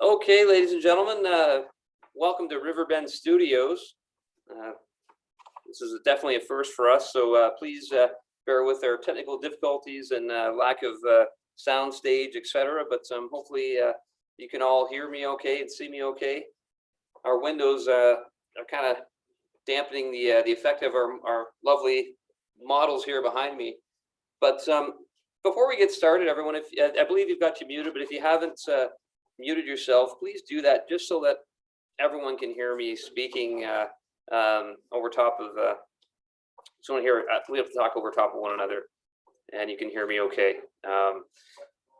Okay, ladies and gentlemen, welcome to Riverbend Studios. This is definitely a first for us, so please bear with our technical difficulties and lack of sound stage, etc. But hopefully you can all hear me okay and see me okay. Our windows are kind of dampening the effect of our lovely models here behind me. But before we get started, everyone, I believe you've got you muted, but if you haven't muted yourself, please do that just so that everyone can hear me speaking over top of someone here. We have to talk over top of one another, and you can hear me okay.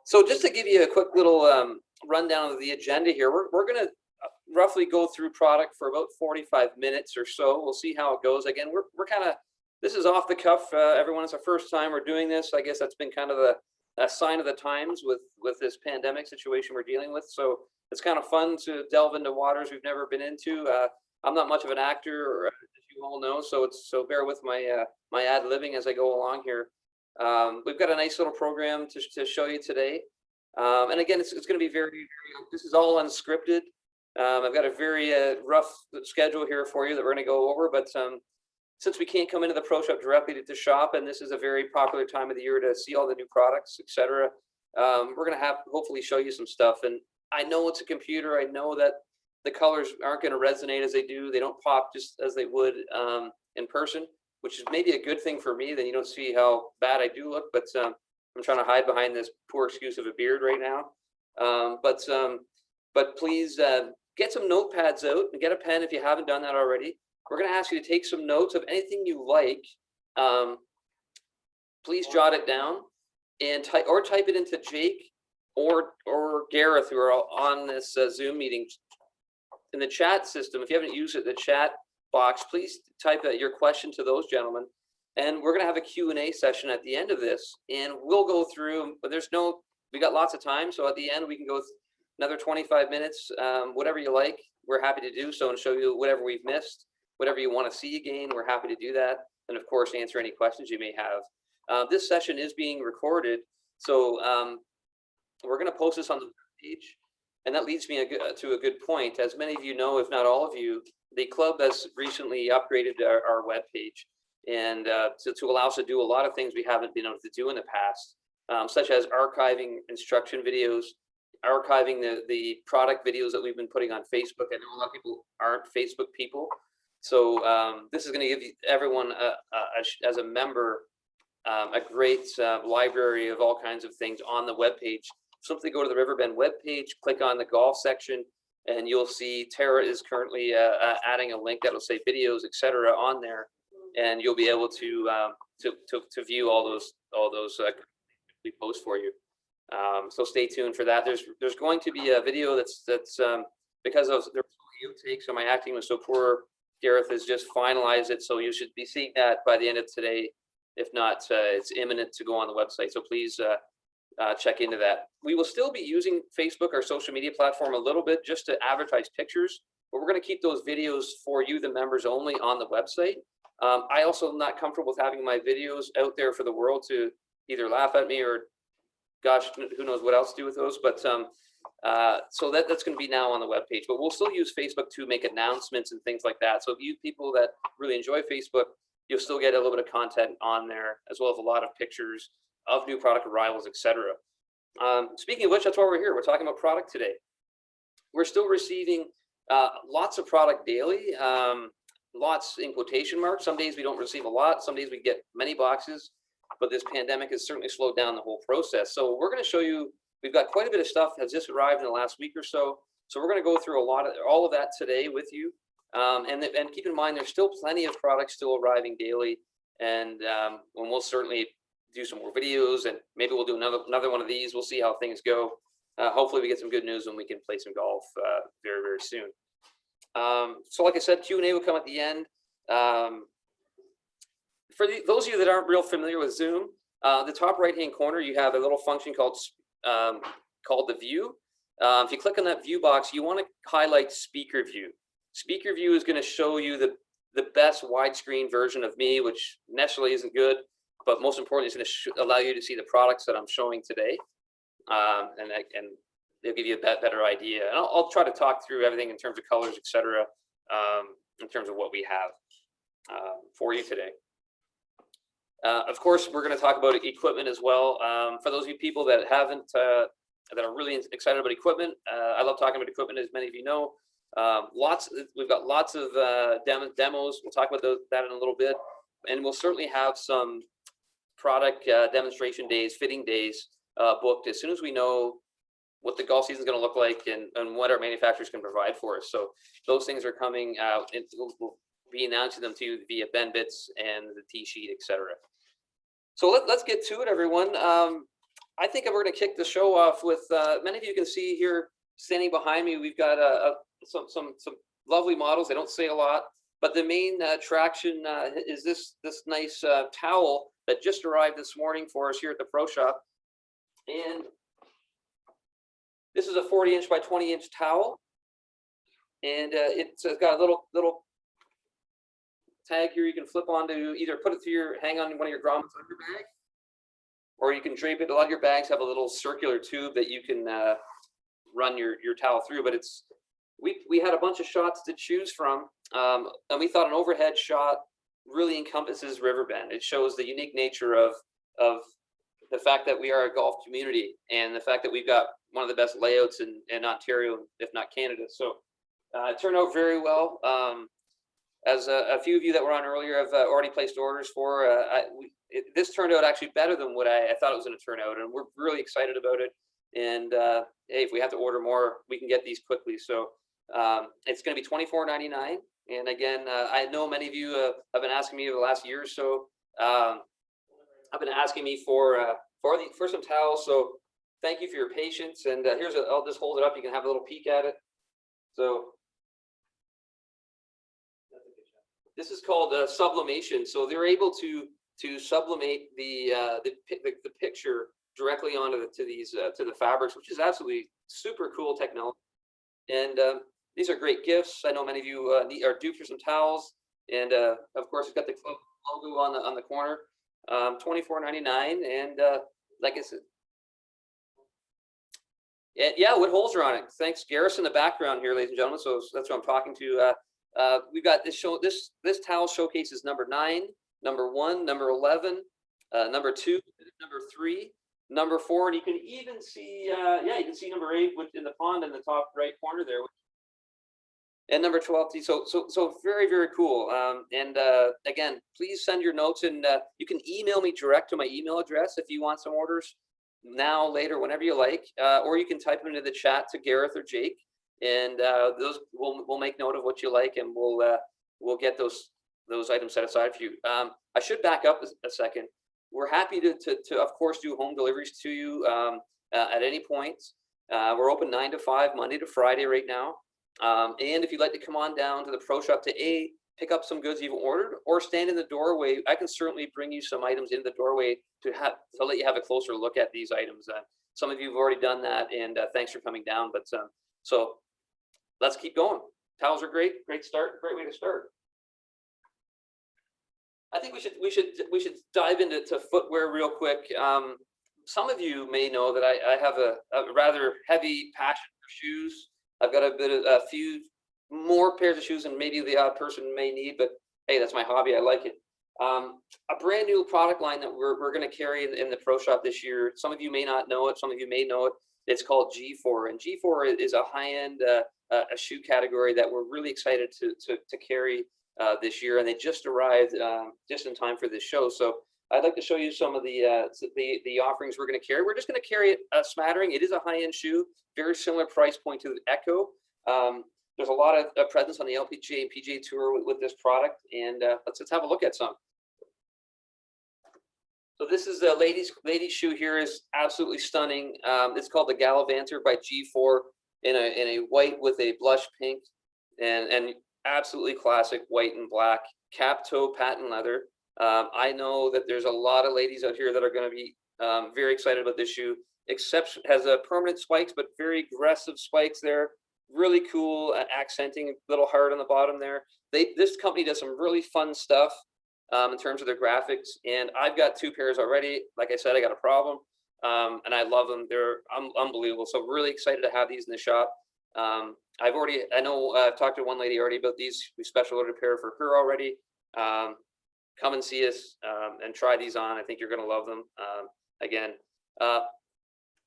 So just to give you a quick little rundown of the agenda here, we're going to roughly go through product for about 45 minutes or so. We'll see how it goes. Again, we're kind of, this is off the cuff. Everyone, it's our first time we're doing this. I guess that's been kind of a sign of the times with this pandemic situation we're dealing with. So it's kind of fun to delve into waters we've never been into. I'm not much of an actor, as you all know, so bear with my my ad-libbing as I go along here. We've got a nice little program to show you today. And again, it's going to be very, this is all unscripted. I've got a very rough schedule here for you that we're going to go over, but since we can't come into the ProShop directly to shop, and this is a very popular time of the year to see all the new products, etc., we're going to have hopefully show you some stuff. And I know it's a computer. I know that the colors aren't going to resonate as they do. They don't pop just as they would in person, which is maybe a good thing for me. Then you don't see how bad I do look. But I'm trying to hide behind this poor excuse of a beard right now. But please get some notepads out and get a pen if you haven't done that already. We're going to ask you to take some notes of anything you like. Please jot it down and type it into Jake or Gareth, who are on this Zoom meeting. In the chat system, if you haven't used it, the chat box, please type your question to those gentlemen. And we're going to have a Q&A session at the end of this, and we'll go through. But we got lots of time, so at the end we can go another 25 minutes, whatever you like. We're happy to do so and show you whatever we've missed. Whatever you want to see again, we're happy to do that. And of course, answer any questions you may have. This session is being recorded, so we're going to post this on the page. And that leads me to a good point. As many of you know, if not all of you, the club has recently upgraded our webpage, and to allow us to do a lot of things we haven't been able to do in the past, such as archiving instruction videos, archiving the product videos that we've been putting on Facebook. I know a lot of people aren't Facebook people. So this is going to give everyone, as a member, a great library of all kinds of things on the webpage. Simply go to the Riverbend webpage, click on the golf section, and you'll see Tara is currently adding a link that will say videos, etc. on there, and you'll be able to view all those we post for you. So stay tuned for that. There's going to be a video that's because of the take. So my acting was so poor. Gareth has just finalized it, so you should be seeing that by the end of today. If not, it's imminent to go on the website, so please check into that. We will still be using Facebook, our social media platform, a little bit just to advertise pictures, but we're going to keep those videos for you, the members, only on the website. I also am not comfortable with having my videos out there for the world to either laugh at me or, gosh, who knows what else to do with those, but so that's going to be now on the webpage, but we'll still use Facebook to make announcements and things like that. So if you people that really enjoy Facebook, you'll still get a little bit of content on there, as well as a lot of pictures of new product arrivals, etc. Speaking of which, that's why we're here. We're talking about product today. We're still receiving lots of product daily, lots in quotation marks. Some days we don't receive a lot. Some days we get many boxes, but this pandemic has certainly slowed down the whole process. So we're going to show you. We've got quite a bit of stuff has just arrived in the last week or so. So we're going to go through all of that today with you. And keep in mind, there's still plenty of products still arriving daily. And we'll certainly do some more videos, and maybe we'll do another one of these. We'll see how things go. Hopefully we get some good news and we can play some golf very, very soon. So like I said, Q&A will come at the end. For those of you that aren't real familiar with Zoom, the top right-hand corner, you have a little function called the view. If you click on that view box, you want to highlight speaker view. Speaker view is going to show you the best widescreen version of me, which necessarily isn't good, but most importantly, it's going to allow you to see the products that I'm showing today. And they'll give you a better idea. And I'll try to talk through everything in terms of colors, etc. In terms of what we have for you today. Of course, we're going to talk about equipment as well. For those of you people that haven't, that are really excited about equipment, I love talking about equipment, as many of you know. We've got lots of demos. We'll talk about that in a little bit, and we'll certainly have some product demonstration days, fitting days booked as soon as we know what the golf season is going to look like and what our manufacturers can provide for us. So those things are coming out, and we'll be announcing them to you via Ben Bits and the T sheet, etc. So let's get to it, everyone. I think we're going to kick the show off with many of you can see here standing behind me. We've got some lovely models. They don't say a lot, but the main attraction is this nice towel that just arrived this morning for us here at the ProShop. And this is a 40-inch by 20-inch towel, and it's got a little tag here you can flip onto, either put it through hang on one of your grommets on your bag, or you can drape it. A lot of your bags have a little circular tube that you can run your towel through. But we had a bunch of shots to choose from, and we thought an overhead shot really encompasses Riverbend. It shows the unique nature of the fact that we are a golf community, and the fact that we've got one of the best layouts in Ontario, if not Canada. So it turned out very well. As a few of you that were on earlier have already placed orders for, this turned out actually better than what I thought it was going to turn out, and we're really excited about it. And hey, if we have to order more, we can get these quickly. So it's going to be $24.99. And again, I know many of you have been asking me over the last year or so. I've been asking me for some towels. So thank you for your patience. And I'll just hold it up. You can have a little peek at it. So this is called sublimation. So they're able to sublimate the picture directly onto the fabrics, which is absolutely super cool technology. And these are great gifts. I know many of you are due for some towels, and of course it's got the club logo on the corner. $24.99, and like I said, yeah, wood holes are on it. Thanks, Garris, in the background here, ladies and gentlemen. So that's who I'm talking to. We've got this this towel showcases number 9, number 1, number 11, number 2, number 3, number 4, and you can even see you can see number 8 in the pond in the top right corner there, and number 12. So very, very cool. And again, please send your notes, and you can email me direct to my email address if you want some orders now, later, whenever you like, or you can type them into the chat to Gareth or Jake, and those we'll make note of what you like, and we'll get those items set aside for you. I should back up a second. We're happy to of course do home deliveries to you at any point. We're open 9 to 5 Monday to Friday right now. And if you'd like to come on down to the ProShop to pick up some goods you've ordered, or stand in the doorway, I can certainly bring you some items in the doorway to let you have a closer look at these items. Some of you have already done that, and thanks for coming down. But so let's keep going. Towels are great way to start. I think we should dive into footwear real quick. Some of you may know that I have a rather heavy passion for shoes. I've got a few more pairs of shoes than maybe the odd person may need, but hey, that's my hobby. I like it. A brand new product line that we're going to carry in the ProShop this year. Some of you may not know it. Some of you may know it. It's called G4, and G4 is a high-end a shoe category that we're really excited to carry this year, and they just arrived just in time for this show. So I'd like to show you some of the offerings we're going to carry. We're just going to carry a smattering. It is a high-end shoe, very similar price point to the Echo. There's a lot of presence on the LPGA and PGA Tour with this product, and let's have a look at some. So this is the ladies shoe here, is absolutely stunning. It's called the Gallivanter by G4 in a white with a blush pink, and absolutely classic white and black cap toe patent leather. I know that there's a lot of ladies out here that are going to be very excited about this shoe. Has a permanent spikes, but very aggressive spikes there. Really cool, accenting a little hard on the bottom there. This company does some really fun stuff in terms of their graphics, and I've got 2 pairs already. Like I said, I got a problem. and I love them. They're unbelievable. So really excited to have these in the shop. I've talked to one lady already about these. We special ordered a pair for her already. Come and see us and try these on. I think you're going to love them. Again,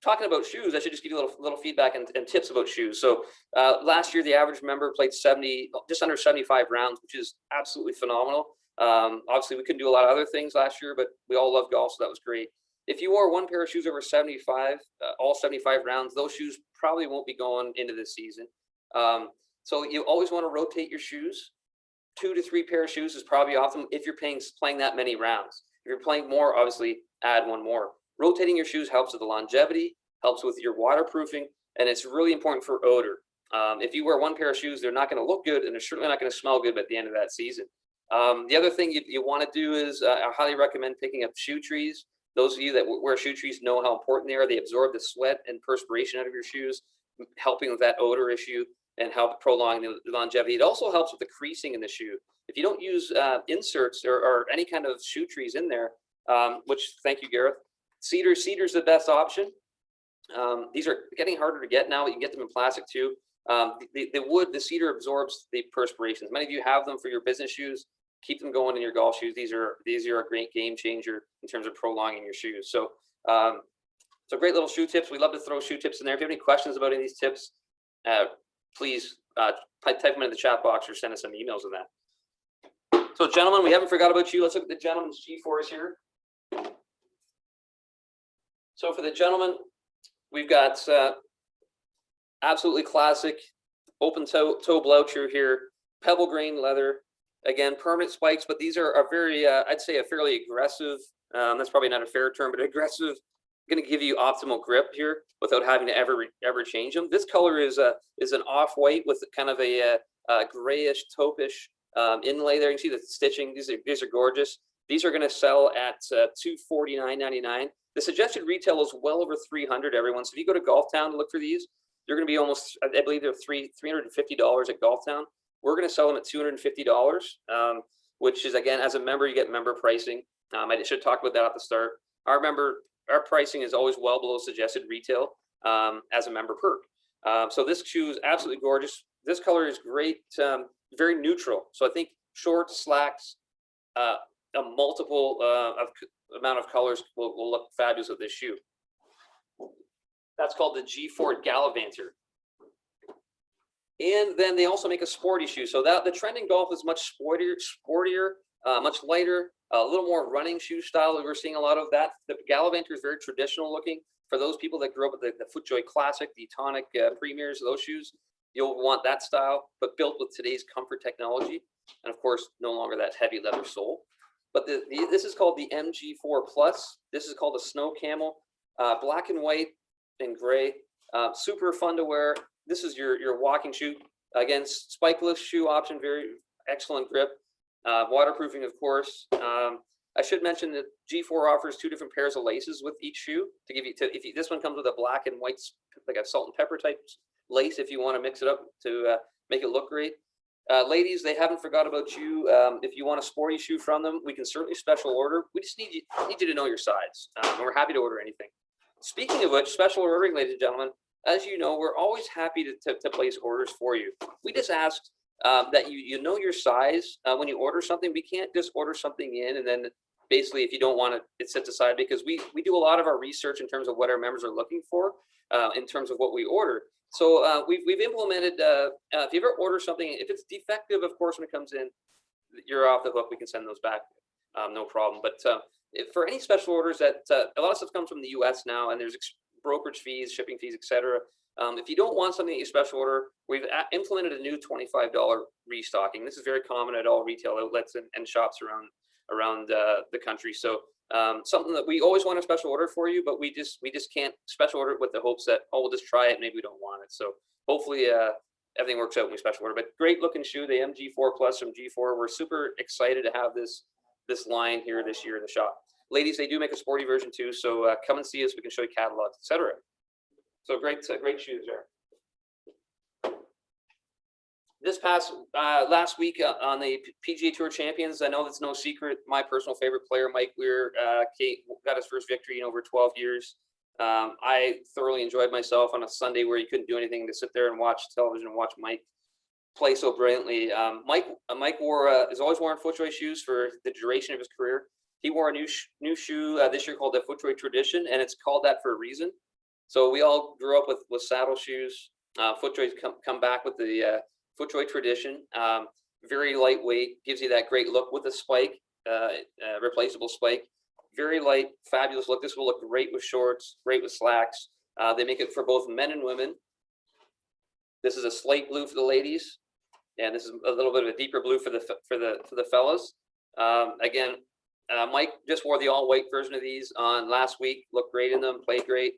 talking about shoes, I should just give you a little feedback and tips about shoes. So last year, the average member played just under 75 rounds, which is absolutely phenomenal. Obviously, we couldn't do a lot of other things last year, but we all love golf, so that was great. If you wore one pair of shoes over 75, all 75 rounds, those shoes probably won't be going into this season. So you always want to rotate your shoes. 2 to 3 pair of shoes is probably optimal if you're playing that many rounds. If you're playing more, obviously add one more. Rotating your shoes helps with the longevity, helps with your waterproofing, and it's really important for odor. If you wear one pair of shoes, they're not going to look good, and they're certainly not going to smell good at the end of that season. The other thing you want to do is I highly recommend picking up shoe trees. Those of you that wear shoe trees know how important they are. They absorb the sweat and perspiration out of your shoes, helping with that odor issue and help prolong the longevity. It also helps with the creasing in the shoe. If you don't use inserts or any kind of shoe trees in there, which thank you, Gareth. Cedar's the best option. These are getting harder to get now. You can get them in plastic too. The cedar absorbs the perspiration. Many of you have them for your business shoes. Keep them going in your golf shoes. These are a great game changer in terms of prolonging your shoes. So great little shoe tips. We love to throw shoe tips in there. If you have any questions about any of these tips, please type them in the chat box or send us some emails on that. So gentlemen, we haven't forgot about you. Let's look at the gentleman's G4s here. So for the gentleman, we've got absolutely classic open toe bloucher here, pebble grain leather. Again, permanent spikes, but these are very, I'd say a fairly aggressive, that's probably not a fair term, but aggressive, going to give you optimal grip here without having to ever change them. This color is an off-white with kind of a grayish, taupish inlay there. You can see the stitching. These are gorgeous. These are going to sell at $249.99. The suggested retail is well over $300, everyone. So if you go to Golf Town to look for these, they're going to be almost, I believe they're $350 at Golf Town. We're going to sell them at $250, which is, again, as a member, you get member pricing. I should talk about that at the start. Our pricing is always well below suggested retail as a member perk. So this shoe is absolutely gorgeous. This color is great, very neutral. So I think shorts, slacks, a multiple amount of colors will look fabulous with this shoe. That's called the G4 Gallivanter. And then they also make a sporty shoe. So the trend in golf is much sportier, much lighter, a little more running shoe style. We're seeing a lot of that. The Gallivanter is very traditional looking. For those people that grew up with the FootJoy Classic, the Tonic Premiers, those shoes, you'll want that style, but built with today's comfort technology. And of course, no longer that heavy leather sole. But this is called the MG4 Plus. This is called a Snow Camel, black and white and gray. Super fun to wear. This is your walking shoe. Again, spikeless shoe option, very excellent grip. Waterproofing, of course. I should mention that G4 offers 2 different pairs of laces with each shoe to give you. This one comes with a black and white, like a salt and pepper type lace. If you want to mix it up to make it look great. Ladies, they haven't forgot about you. If you want a sporty shoe from them, we can certainly special order. We just need you to know your size. And we're happy to order anything. Speaking of which, special ordering, ladies and gentlemen. As you know, we're always happy to place orders for you. We just asked that you know your size when you order something. We can't just order something in and then basically if you don't want it sits aside, because we do a lot of our research in terms of what our members are looking for in terms of what we order. So we've implemented, if you ever order something, if it's defective, of course, when it comes in, you're off the hook. We can send those back, no problem. But for any special orders that a lot of stuff comes from the US now, and there's brokerage fees, shipping fees, etc. If you don't want something that you special order, we've implemented a new $25 restocking. This is very common at all retail outlets and shops around the country. So something that we always want a special order for you, but we just can't special order it with the hopes that, oh, we'll just try it, maybe we don't want it. So hopefully everything works out when we special order. But great looking shoe, the MG4 Plus from G4. We're super excited to have this line here this year in the shop. Ladies, they do make a sporty version too, so come and see us. We can show you catalogs, etc. So great shoes there. This past last week on the PGA Tour Champions, I know that's no secret. My personal favorite player, Mike Weir, got his first victory in over 12 years. I thoroughly enjoyed myself on a Sunday where you couldn't do anything to sit there and watch television and watch Mike play so brilliantly. Mike wore has always worn FootJoy shoes for the duration of his career. He wore a new shoe this year called the FootJoy Tradition, and it's called that for a reason. So we all grew up with saddle shoes. FootJoy's come back with the FootJoy Tradition. Very lightweight, gives you that great look with a spike, replaceable spike. Very light, fabulous look. This will look great with shorts, great with slacks. They make it for both men and women. This is a slate blue for the ladies, and this is a little bit of a deeper blue for the fellas. Again, Mike just wore the all white version of these on last week. Looked great in them, played great.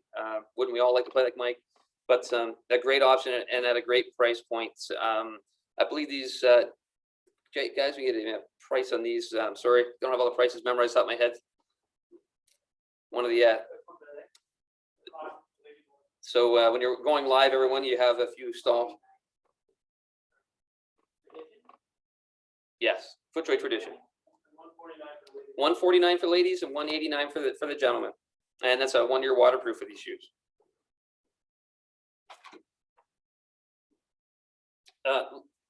Wouldn't we all like to play like Mike? But a great option and at a great price point. I believe these guys, we get a price on these. Sorry, don't have all the prices memorized out of my head. One of the so when you're going live, everyone, you have a few stalls. Yes, FootJoy Tradition. $149 for ladies and $189 for the gentlemen, and that's a 1-year waterproof for these shoes.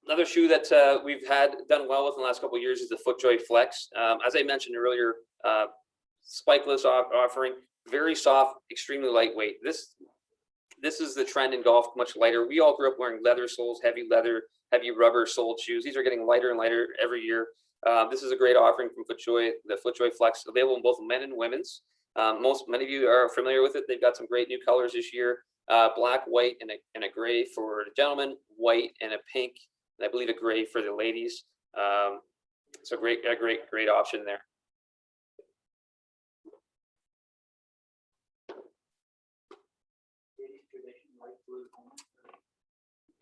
Another shoe that we've done well with in the last couple of years is the FootJoy Flex. As I mentioned earlier, spikeless offering, very soft, extremely lightweight. This is the trend in golf, much lighter. We all grew up wearing leather soles, heavy leather, heavy rubber soled shoes. These are getting lighter and lighter every year. This is a great offering from FootJoy, the FootJoy Flex, available in both men and women's. Many of you are familiar with it. They've got some great new colors this year. Black, white, and a gray for the gentlemen, white and a pink, and I believe a gray for the ladies. So a great option there.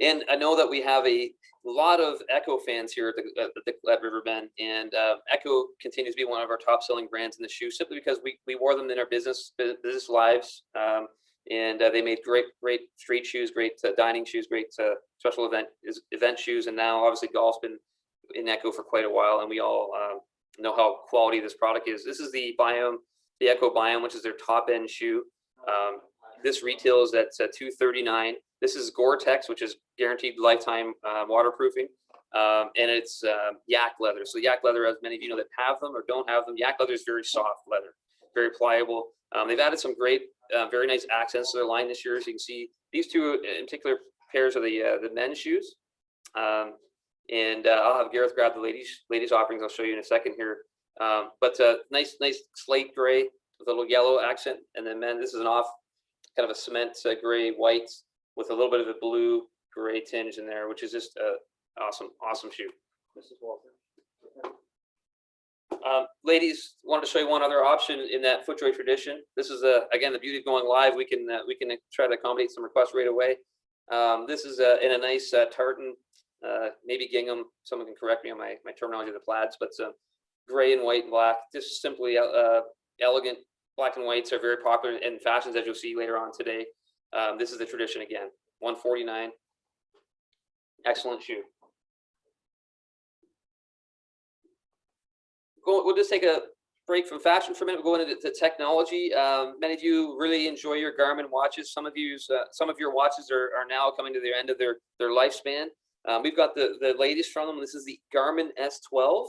And I know that we have a lot of Echo fans here at Riverbend, and Echo continues to be one of our top selling brands in the shoe, simply because we wore them in our business lives, and they made great street shoes, great dining shoes, great special event shoes, and now obviously golf's been in Echo for quite a while, and we all know how quality this product is. This is the Echo Biome, which is their top end shoe. This retails at $239. This is Gore-Tex, which is guaranteed lifetime waterproofing, and it's yak leather. So yak leather, as many of you know that have them or don't have them, yak leather is very soft leather, very pliable. They've added some great, very nice accents to their line this year. So you can see these two in particular pairs are the men's shoes, and I'll have Gareth grab the ladies offerings. I'll show you in a second here. But nice slate gray with a little yellow accent, and then men, this is an off kind of a cement gray white with a little bit of a blue gray tinge in there, which is just awesome shoe. Mrs. Walter. Ladies, wanted to show you one other option in that FootJoy Tradition. This is again the beauty of going live. We can try to accommodate some requests right away. This is in a nice tartan, maybe gingham. Someone can correct me on my terminology of the plaids, but gray and white and black. Just simply elegant. Black and whites are very popular in fashions, as you'll see later on today. This is the Tradition again, $149. Excellent shoe. We'll just take a break from fashion for a minute. We'll go into the technology. Many of you really enjoy your Garmin watches. Some of your watches are now coming to the end of their lifespan. We've got the latest from them. This is the Garmin S12.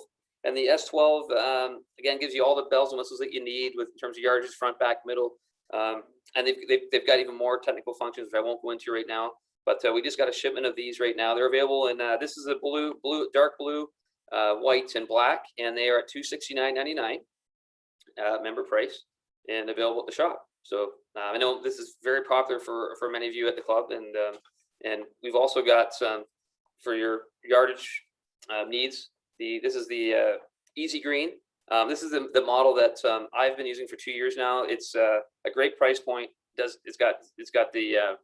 And the S12, again, gives you all the bells and whistles that you need in terms of yardage, front, back, middle. And they've got even more technical functions that I won't go into right now. But we just got a shipment of these right now. They're available in, this is a dark blue, white, and black. And they are at $269.99 member price and available at the shop. So I know this is very popular for many of you at the club. And we've also got some for your yardage needs. This is the Easy Green. This is the model that I've been using for 2 years now. It's a great price point. It's got the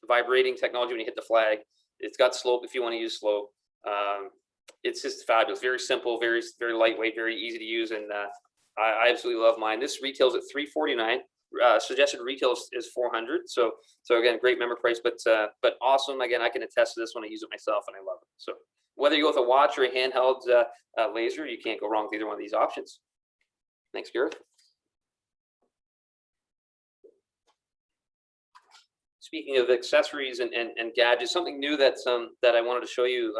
vibrating technology when you hit the flag. It's got slope if you want to use slope. It's just fabulous. Very simple, very lightweight, very easy to use, and I absolutely love mine. This retails at $349. Suggested retail is $400. So again, great member price, but awesome. Again, I can attest to this when I use it myself, and I love it. So whether you go with a watch or a handheld laser, you can't go wrong with either one of these options. Thanks, Gareth. speaking of accessories and gadgets, something new that I wanted to show you.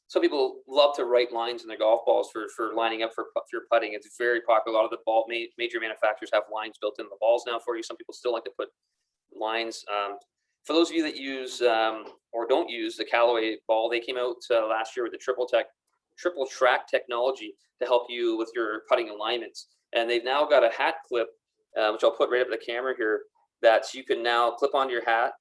Some people love to write lines in their golf balls for lining up for your putting. It's very popular. A lot of the major manufacturers have lines built into the balls now for you. Some people still like to put lines. For those of you that use or don't use the Callaway ball, they came out last year with the triple track technology to help you with your putting alignments. And they've now got a hat clip, which I'll put right up the camera here, that you can now clip onto your hat.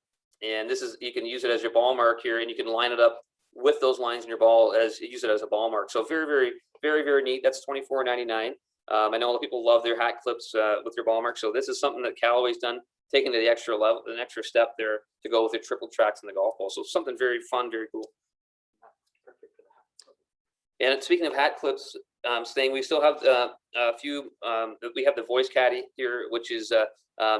And this is, you can use it as your ball mark here, and you can line it up with those lines in your ball use it as a ball mark. So very neat. That's $24.99. I know a lot of people love their hat clips with your ball mark. So this is something that Callaway's done, taking to the extra level, an extra step there to go with the triple tracks in the golf ball. So something very fun, very cool. And speaking of hat clips, we still have a few. We have the voice caddy here, which is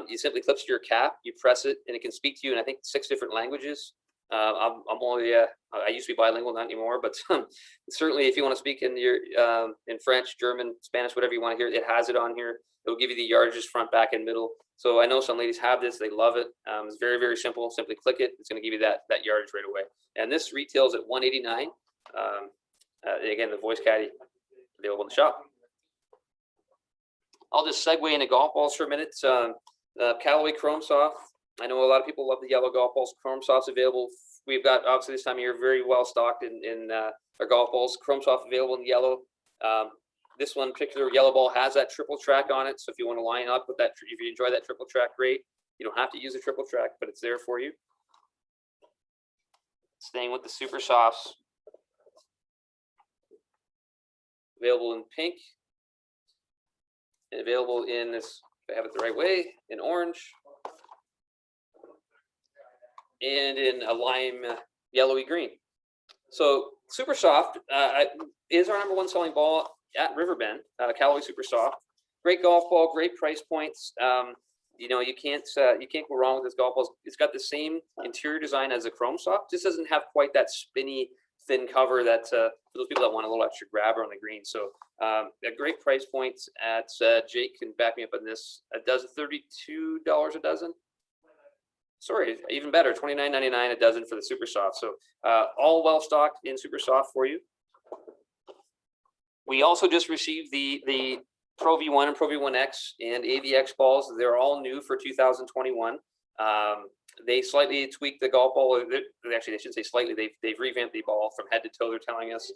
you simply clips to your cap, you press it, and it can speak to you in I think 6 different languages. I used to be bilingual, not anymore, but certainly if you want to speak in French, German, Spanish, whatever you want to hear, it has it on here. It will give you the yardages front, back, and middle. So I know some ladies have this; they love it. It's very simple. Simply click it; it's going to give you that yardage right away. And this retails at $189. Again, the voice caddy available in the shop. I'll just segue into golf balls for a minute. Callaway Chrome Soft. I know a lot of people love the yellow golf balls. Chrome Soft's available. We've got, obviously this time of year, very well stocked in our golf balls. Chrome Soft available in yellow. This one particular yellow ball has that triple track on it. So if you want to line up with that, if you enjoy that triple track, great. You don't have to use a triple track, but it's there for you. Staying with the Super Softs. Available in pink. And available in this, if I have it the right way, in orange. And in a lime yellowy green. So Super Soft is our #1 selling ball at Riverbend, Callaway Super Soft. Great golf ball, great price points. You know, you can't go wrong with this golf ball. It's got the same interior design as the Chrome Soft. Just doesn't have quite that spinny, thin cover that for those people that want a little extra grabber on the green. So a great price points at Jake can back me up on this. A dozen, $32 a dozen. Sorry, even better, $29.99 a dozen for the Super Soft. So all well stocked in Super Soft for you. We also just received the Pro V1 and Pro V1X and AVX balls. They're all new for 2021. They slightly tweaked the golf ball. Actually, they shouldn't say slightly. They've revamped the ball from head to toe, they're telling us.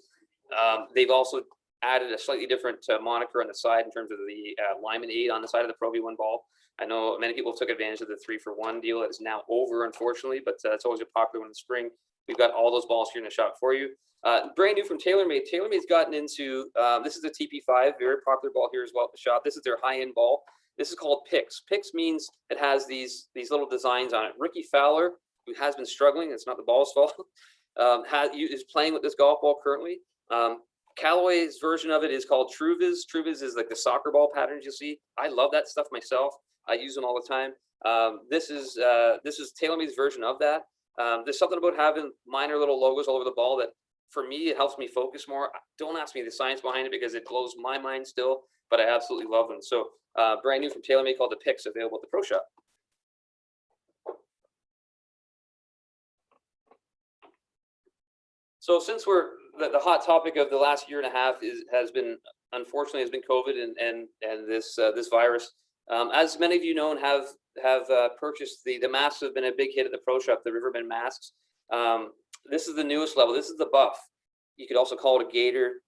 They've also added a slightly different moniker on the side in terms of the Lyman 8 on the side of the Pro V1 ball. I know many people took advantage of the 3-for-1 deal. That is now over, unfortunately, but it's always a popular one in the spring. We've got all those balls here in the shop for you. Brand new from TaylorMade. TaylorMade's gotten into, this is a TP5, very popular ball here as well at the shop. This is their high-end ball. This is called Pix. Pix means it has these little designs on it. Ricky Fowler, who has been struggling, it's not the ball's fault, is playing with this golf ball currently. Callaway's version of it is called TruViz. TruViz is like the soccer ball patterns you see. I love that stuff myself. I use them all the time. This is TaylorMade's version of that. There's something about having minor little logos all over the ball that, for me, it helps me focus more. Don't ask me the science behind it because it blows my mind still, but I absolutely love them. So brand new from TaylorMade called the Pix, available at the ProShop. So since the hot topic of the last year and a half has been COVID and this virus. As many of you know and have purchased the masks have been a big hit at the ProShop, the Riverbend masks. This is the newest level. This is the Buff. You could also call it a Gator.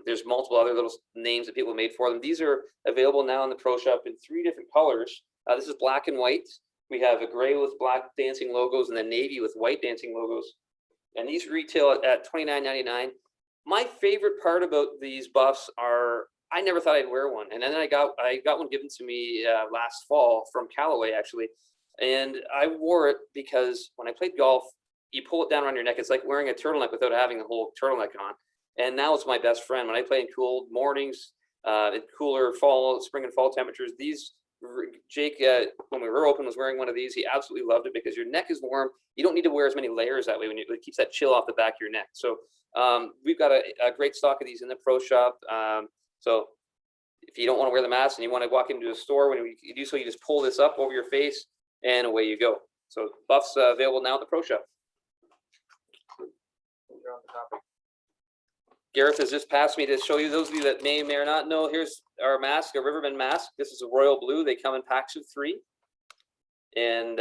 There's multiple other little names that people made for them. These are available now in the ProShop in 3 different colors. This is black and white. We have a gray with black dancing logos and then navy with white dancing logos. And these retail at $29.99. My favorite part about these Buffs are, I never thought I'd wear one. And then I got one given to me last fall from Callaway, actually. And I wore it because when I played golf, you pull it down around your neck. It's like wearing a turtleneck without having the whole turtleneck on. And now it's my best friend. When I play in cool mornings, in cooler spring and fall temperatures, Jake, when we were open, was wearing one of these. He absolutely loved it because your neck is warm. You don't need to wear as many layers that way it keeps that chill off the back of your neck. So we've got a great stock of these in the ProShop. So if you don't want to wear the mask and you want to walk into a store, when you do so, you just pull this up over your face and away you go. So buffs available now at the Pro Shop. Gareth has just passed me to show you, those of you that may or not know, here's our mask, a Riverbend mask. This is a royal blue. They come in packs of 3. And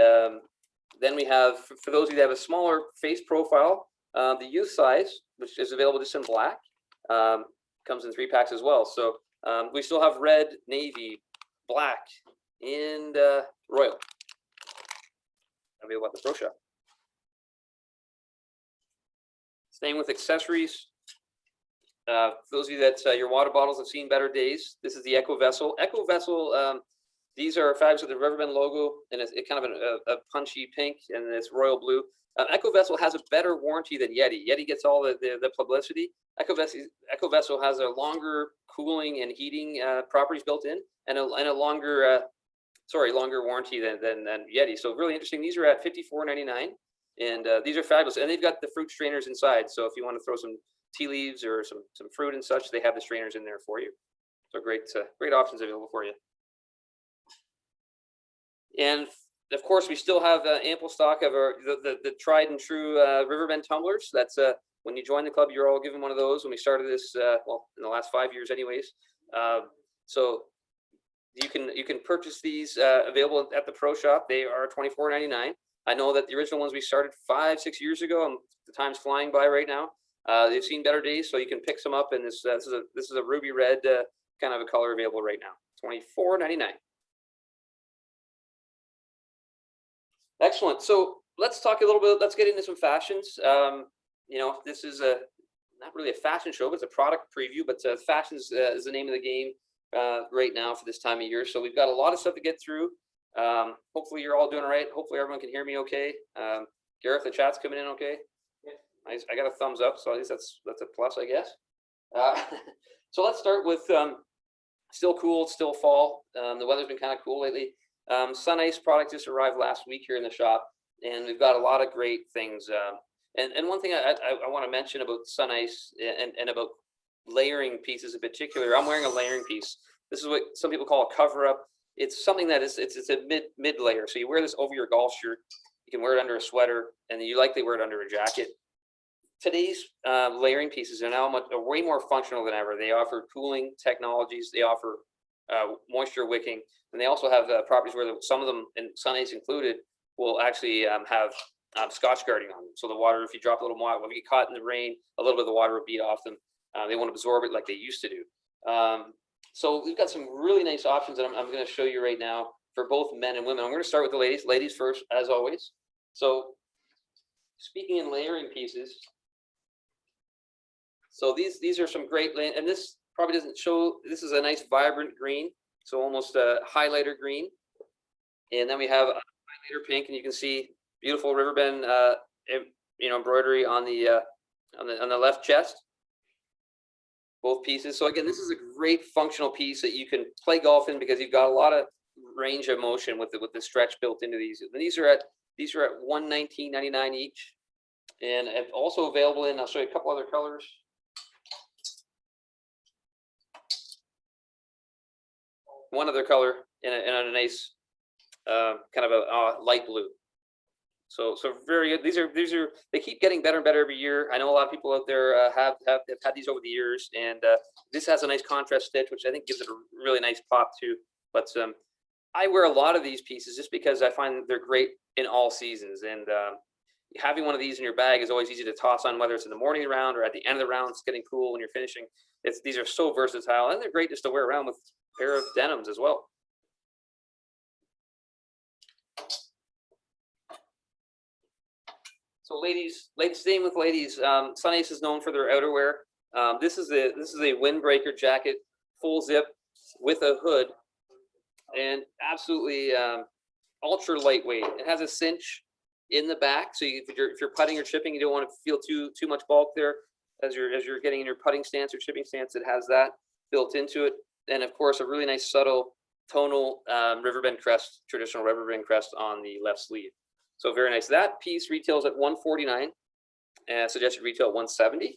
then we have, for those of you that have a smaller face profile, the youth size, which is available just in black, comes in 3 packs as well. So we still have red, navy, black, and royal available at the Pro Shop. Staying with accessories. For those of you that your water bottles have seen better days, this is the Echo Vessel. Echo Vessel, these are fabulous with the Riverbend logo, and it's kind of a punchy pink, and it's royal blue. Echo Vessel has a better warranty than Yeti. Yeti gets all the publicity. Echo Vessel has a longer cooling and heating properties built in, and a longer warranty than Yeti. So really interesting. These are at $54.99, and these are fabulous. And they've got the fruit strainers inside. So if you want to throw some tea leaves or some fruit and such, they have the strainers in there for you. So great options available for you. And of course, we still have ample stock of the tried and true Riverbend tumblers. That's when you join the club, you're all given one of those. When we started this, well, in the last 5 years, anyways. So you can purchase these available at the Pro Shop. They are $24.99. I know that the original ones we started 5-6 years ago, and the time's flying by right now. They've seen better days, so you can pick some up. And this is a ruby red kind of a color available right now. $24.99. Excellent. So let's talk a little bit. Let's get into some fashions. You know, this is not really a fashion show, but it's a product preview. But fashions is the name of the game right now for this time of year. So we've got a lot of stuff to get through. Hopefully you're all doing all right. Hopefully everyone can hear me okay. Gareth, the chat's coming in okay. I got a thumbs up, so at least that's a plus, I guess. So let's start with still cool, still fall. The weather's been kind of cool lately. Sun Ice product just arrived last week here in the shop, and we've got a lot of great things. And one thing I want to mention about Sun Ice and about layering pieces in particular. I'm wearing a layering piece. This is what some people call a cover up. It's something that it's a mid layer. So you wear this over your golf shirt. You can wear it under a sweater, and you likely wear it under a jacket. Today's layering pieces are now are way more functional than ever. They offer cooling technologies. They offer moisture wicking, and they also have properties where some of them, and Sun Ice included, will actually have Scotch guarding on them. So the water, if you drop a little more, if you get caught in the rain, a little bit of the water will beat off them. They won't absorb it like they used to do. So we've got some really nice options that I'm going to show you right now for both men and women. I'm going to start with the ladies. Ladies first, as always. So speaking in layering pieces, so these are some great, and this probably doesn't show, this is a nice vibrant green, so almost a highlighter green. And then we have a highlighter pink, and you can see beautiful Riverbend embroidery on the left chest. Both pieces. So again, this is a great functional piece that you can play golf in because you've got a lot of range of motion with the stretch built into these. And these are at $119.99 each, and also available in, I'll show you a couple other colors. One other color in a nice kind of a light blue. So very good. These are they keep getting better and better every year. I know a lot of people out there have had these over the years, and this has a nice contrast stitch, which I think gives it a really nice pop too. But I wear a lot of these pieces just because I find they're great in all seasons, and having one of these in your bag is always easy to toss on, whether it's in the morning round or at the end of the round. It's getting cool when you're finishing. These are so versatile, and they're great just to wear around with a pair of denims as well. So ladies, staying with ladies, Sun Ice is known for their outerwear. This is a windbreaker jacket, full zip with a hood, and absolutely ultra lightweight. It has a cinch in the back, so if you're putting or chipping, you don't want to feel too much bulk there as you're getting in your putting stance or chipping stance. It has that built into it, and of course a really nice subtle tonal Riverbend crest, traditional Riverbend crest on the left sleeve. So very nice. That piece retails at $149, and suggested retail $170.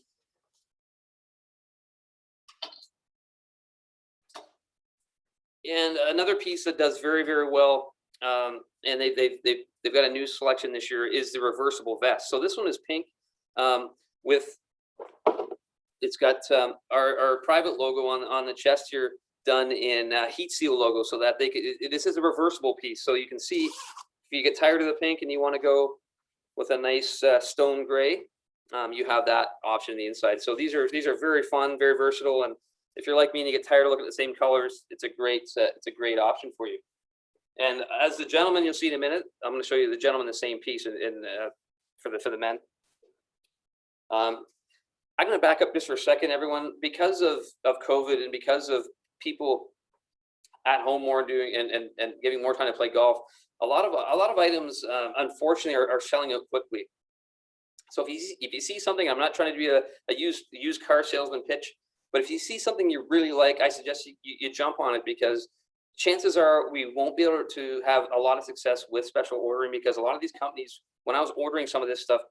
And another piece that does very, very well and they've got a new selection this year, is the reversible vest. So this one is pink with, it's got our private logo on the chest here, done in heat seal logo, so that this is a reversible piece. So you can see if you get tired of the pink and you want to go with a nice stone gray, you have that option on the inside. So these are very fun, very versatile, and if you're like me and you get tired of looking at the same colors, it's a great option for you. And as the gentleman, you'll see in a minute, I'm going to show you the gentleman the same piece for the men. I'm going to back up just for a second, everyone, because of COVID and because of people at home more doing and giving more time to play golf. A lot of items, unfortunately, are selling out quickly. So if you see something, I'm not trying to be a used car salesman pitch, but if you see something you really like, I suggest you jump on it, because chances are we won't be able to have a lot of success with special ordering, because a lot of these companies, when I was ordering some of this stuff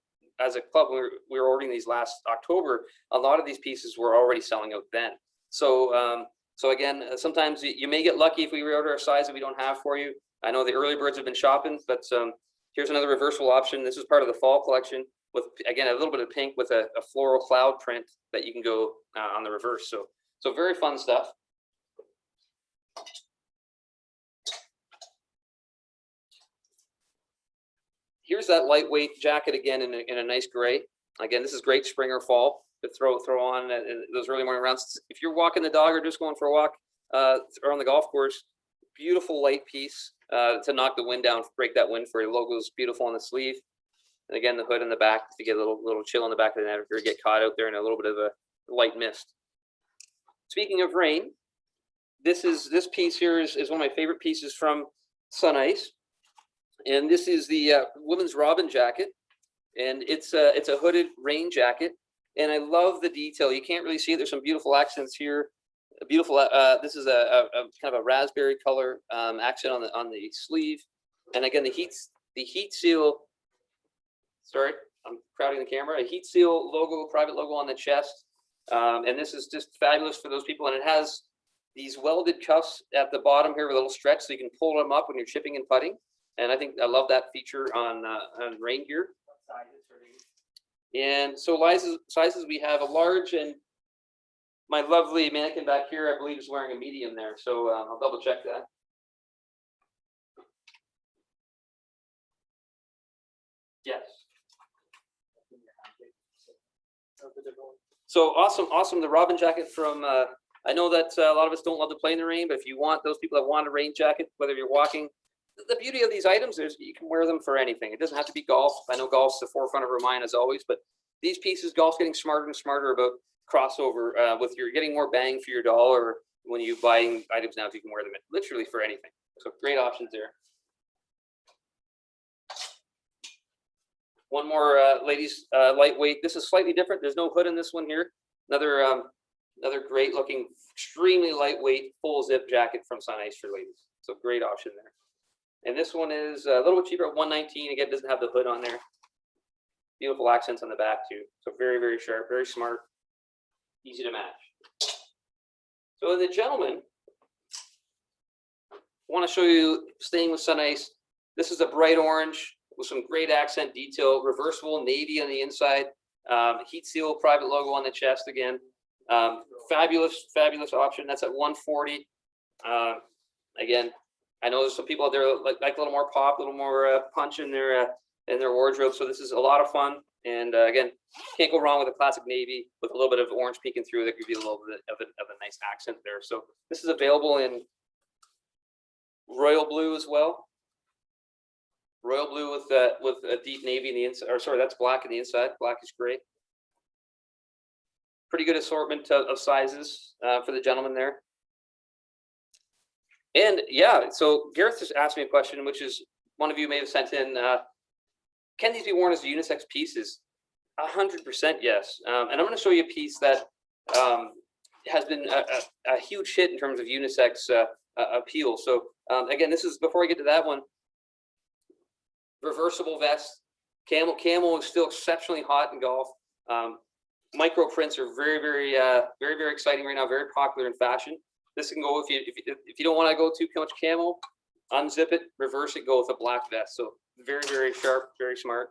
as a club, we were ordering these last October, a lot of these pieces were already selling out then. So so again, sometimes you may get lucky if we reorder a size that we don't have for you. I know the early birds have been shopping, but here's another reversible option. This is part of the fall collection with, again, a little bit of pink with a floral cloud print that you can go on the reverse. So very fun stuff. Here's that lightweight jacket again in a nice gray. Again, this is great spring or fall to throw on in those early morning rounds. If you're walking the dog or just going for a walk or on the golf course, beautiful light piece to knock the wind down, break that wind for you. Logo is beautiful on the sleeve. And again, the hood in the back to get a little chill in the back of the net if you get caught out there in a little bit of a light mist. Speaking of rain, this piece here is one of my favorite pieces from Sun Ice. And this is the women's Robin jacket, and it's a hooded rain jacket, and I love the detail. You can't really see it. There's some beautiful accents here. A beautiful. This is a kind of a raspberry color accent on the sleeve, and again the heat seal. Sorry, I'm crowding the camera. A heat seal logo, private logo on the chest, and this is just fabulous for those people. And it has these welded cuffs at the bottom here with a little stretch, so you can pull them up when you're chipping and putting. And I love that feature on rain gear. And so sizes we have a large, and my lovely mannequin back here, I believe, is wearing a medium there. So I'll double check that. Yes. So awesome. The Robin jacket from, I know that a lot of us don't love to play in the rain, but if you want those people that want a rain jacket, whether you're walking, the beauty of these items is you can wear them for anything. It doesn't have to be golf. I know golf's the forefront of our mind as always, but these pieces, golf's getting smarter and smarter about crossover with you're getting more bang for your dollar when you're buying items now. If you can wear them literally for anything. So great options there. One more, ladies, lightweight. This is slightly different. There's no hood in this one here. Another great looking, extremely lightweight, full zip jacket from Sun Ice for ladies. So great option there. And this one is a little bit cheaper at $119. Again, doesn't have the hood on there. Beautiful accents on the back too. So very, very sharp, very smart, easy to match. So the gentleman, I want to show you, staying with Sun Ice. This is a bright orange with some great accent detail, reversible navy on the inside, heat seal private logo on the chest again. Fabulous option. That's at $140. Again, I know there's some people out there like a little more pop, a little more punch in their wardrobe. So this is a lot of fun. And again, can't go wrong with a classic navy with a little bit of orange peeking through that gives you a little bit of a nice accent there. So this is available in royal blue as well. Royal blue with a deep navy in the inside, or sorry, that's black in the inside. Blackish gray. Pretty good assortment of sizes for the gentleman there. And yeah, so Gareth just asked me a question, which is one of you may have sent in. Can these be worn as unisex pieces? 100% yes. And I'm going to show you a piece that has been a huge hit in terms of unisex appeal. So again, this is, before I get to that one, reversible vest. Camel is still exceptionally hot in golf. Micro prints are very exciting right now, very popular in fashion. This can go if you don't want to go too much camel. unzip it, reverse it, go with a black vest. So very, very sharp, very smart.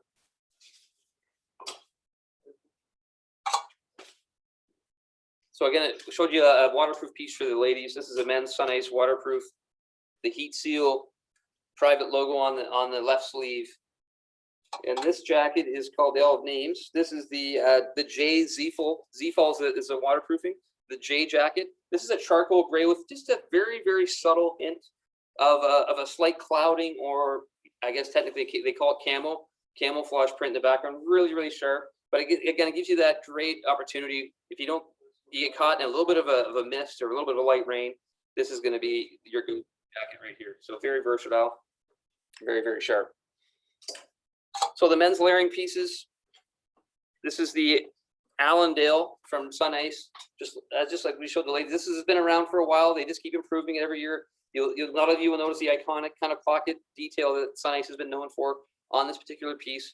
So again, it showed you a waterproof piece for the ladies. This is a men's Sun Ice waterproof. The heat seal private logo on the left sleeve. And this jacket is called, they all have names. This is the J Z-Fall. Z-Fall is a waterproofing. The J jacket. This is a charcoal gray with just a very, very subtle hint of a slight clouding, or I guess technically they call it camouflage print in the background. Really, really sharp. But again, it gives you that great opportunity. If you get caught in a little bit of a mist or a little bit of light rain, this is going to be your good jacket right here. So very versatile, very, very sharp. So the men's layering pieces. This is the Allendale from Sun Ice. Just like we showed the ladies, this has been around for a while. They just keep improving it every year. A lot of you will notice the iconic kind of pocket detail that Sun Ice has been known for on this particular piece.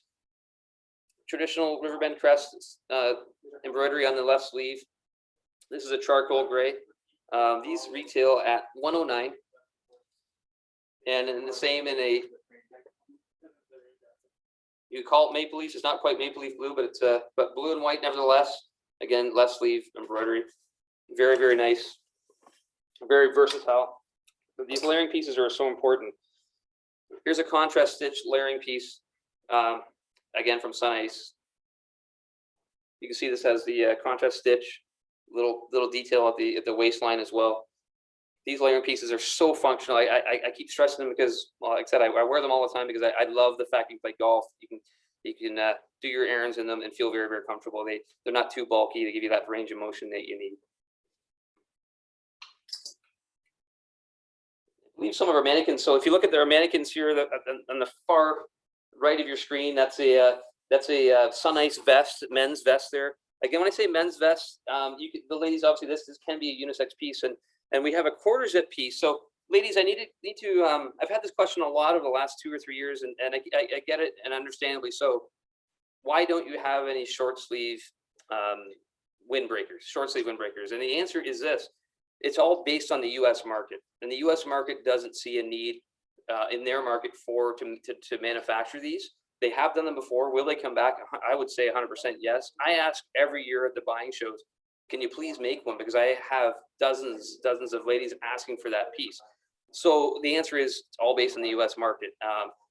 Traditional Riverbend crest embroidery on the left sleeve. This is a charcoal gray. These retail at $109, and in the same in a, you call it maple leaf. It's not quite maple leaf blue, but it's but blue and white nevertheless. Again, left sleeve embroidery. Very, very nice. Very versatile. These layering pieces are so important. Here's a contrast stitch layering piece, again from Sun Ice. You can see this has the contrast stitch, little detail at the waistline as well. These layering pieces are so functional. I keep stressing them because, well, like I said, I wear them all the time because I love the fact you can play golf. You can do your errands in them and feel very, very comfortable. They're not too bulky. They give you that range of motion that you need. Leave some of our mannequins. So if you look at their mannequins here on the far right of your screen, that's a Sun Ice vest, men's vest there. Again, when I say men's vest, the ladies, obviously this can be a unisex piece, and we have a quarter zip piece. So ladies, I need to I've had this question a lot over the last 2 or 3 years, and I get it, and understandably so. Why don't you have any short sleeve windbreakers, short sleeve windbreakers? And the answer is this: it's all based on the U.S. market, and the U.S. market doesn't see a need in their market to manufacture these. They have done them before. Will they come back? I would say 100% yes. I ask every year at the buying shows, can you please make one? Because I have dozens of ladies asking for that piece. So the answer is it's all based on the U.S. market.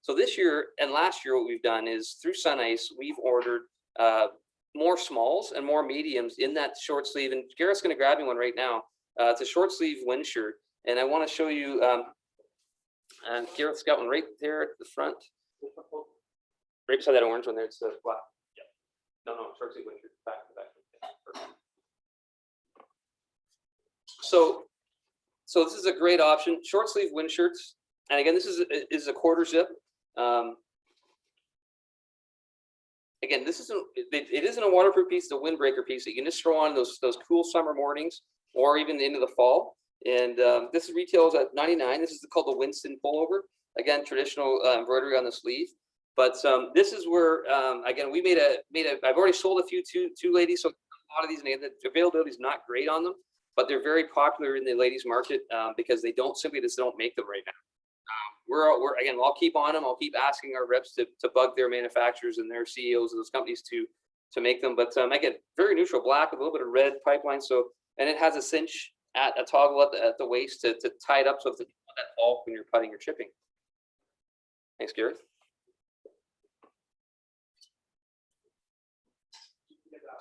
So this year and last year, what we've done is through Sun Ice, we've ordered more smalls and more mediums in that short sleeve. And Garrett's going to grab me one right now. It's a short sleeve wind shirt. And I want to show you, and Garrett's got one right there at the front. Right beside that orange one there, it's the black. Yeah. No, short sleeve wind shirt. Back. So this is a great option. Short sleeve wind shirts, and again, this is a quarter zip. Again, it isn't a waterproof piece; it's a windbreaker piece that you can just throw on those cool summer mornings or even into the fall. And this retails at $99. This is called the Winston pullover. Again, traditional embroidery on the sleeve. But this is where again we made a. I've already sold a few two ladies, so a lot of these, the availability is not great on them, but they're very popular in the ladies market because they don't make them right now. We're again, I'll keep on them. I'll keep asking our reps to bug their manufacturers and their CEOs of those companies to make them. But again, very neutral black with a little bit of red pipeline. So, and it has a cinch at a toggle at the waist to tie it up so it's not that bulk when you're putting or chipping. Thanks, Gareth.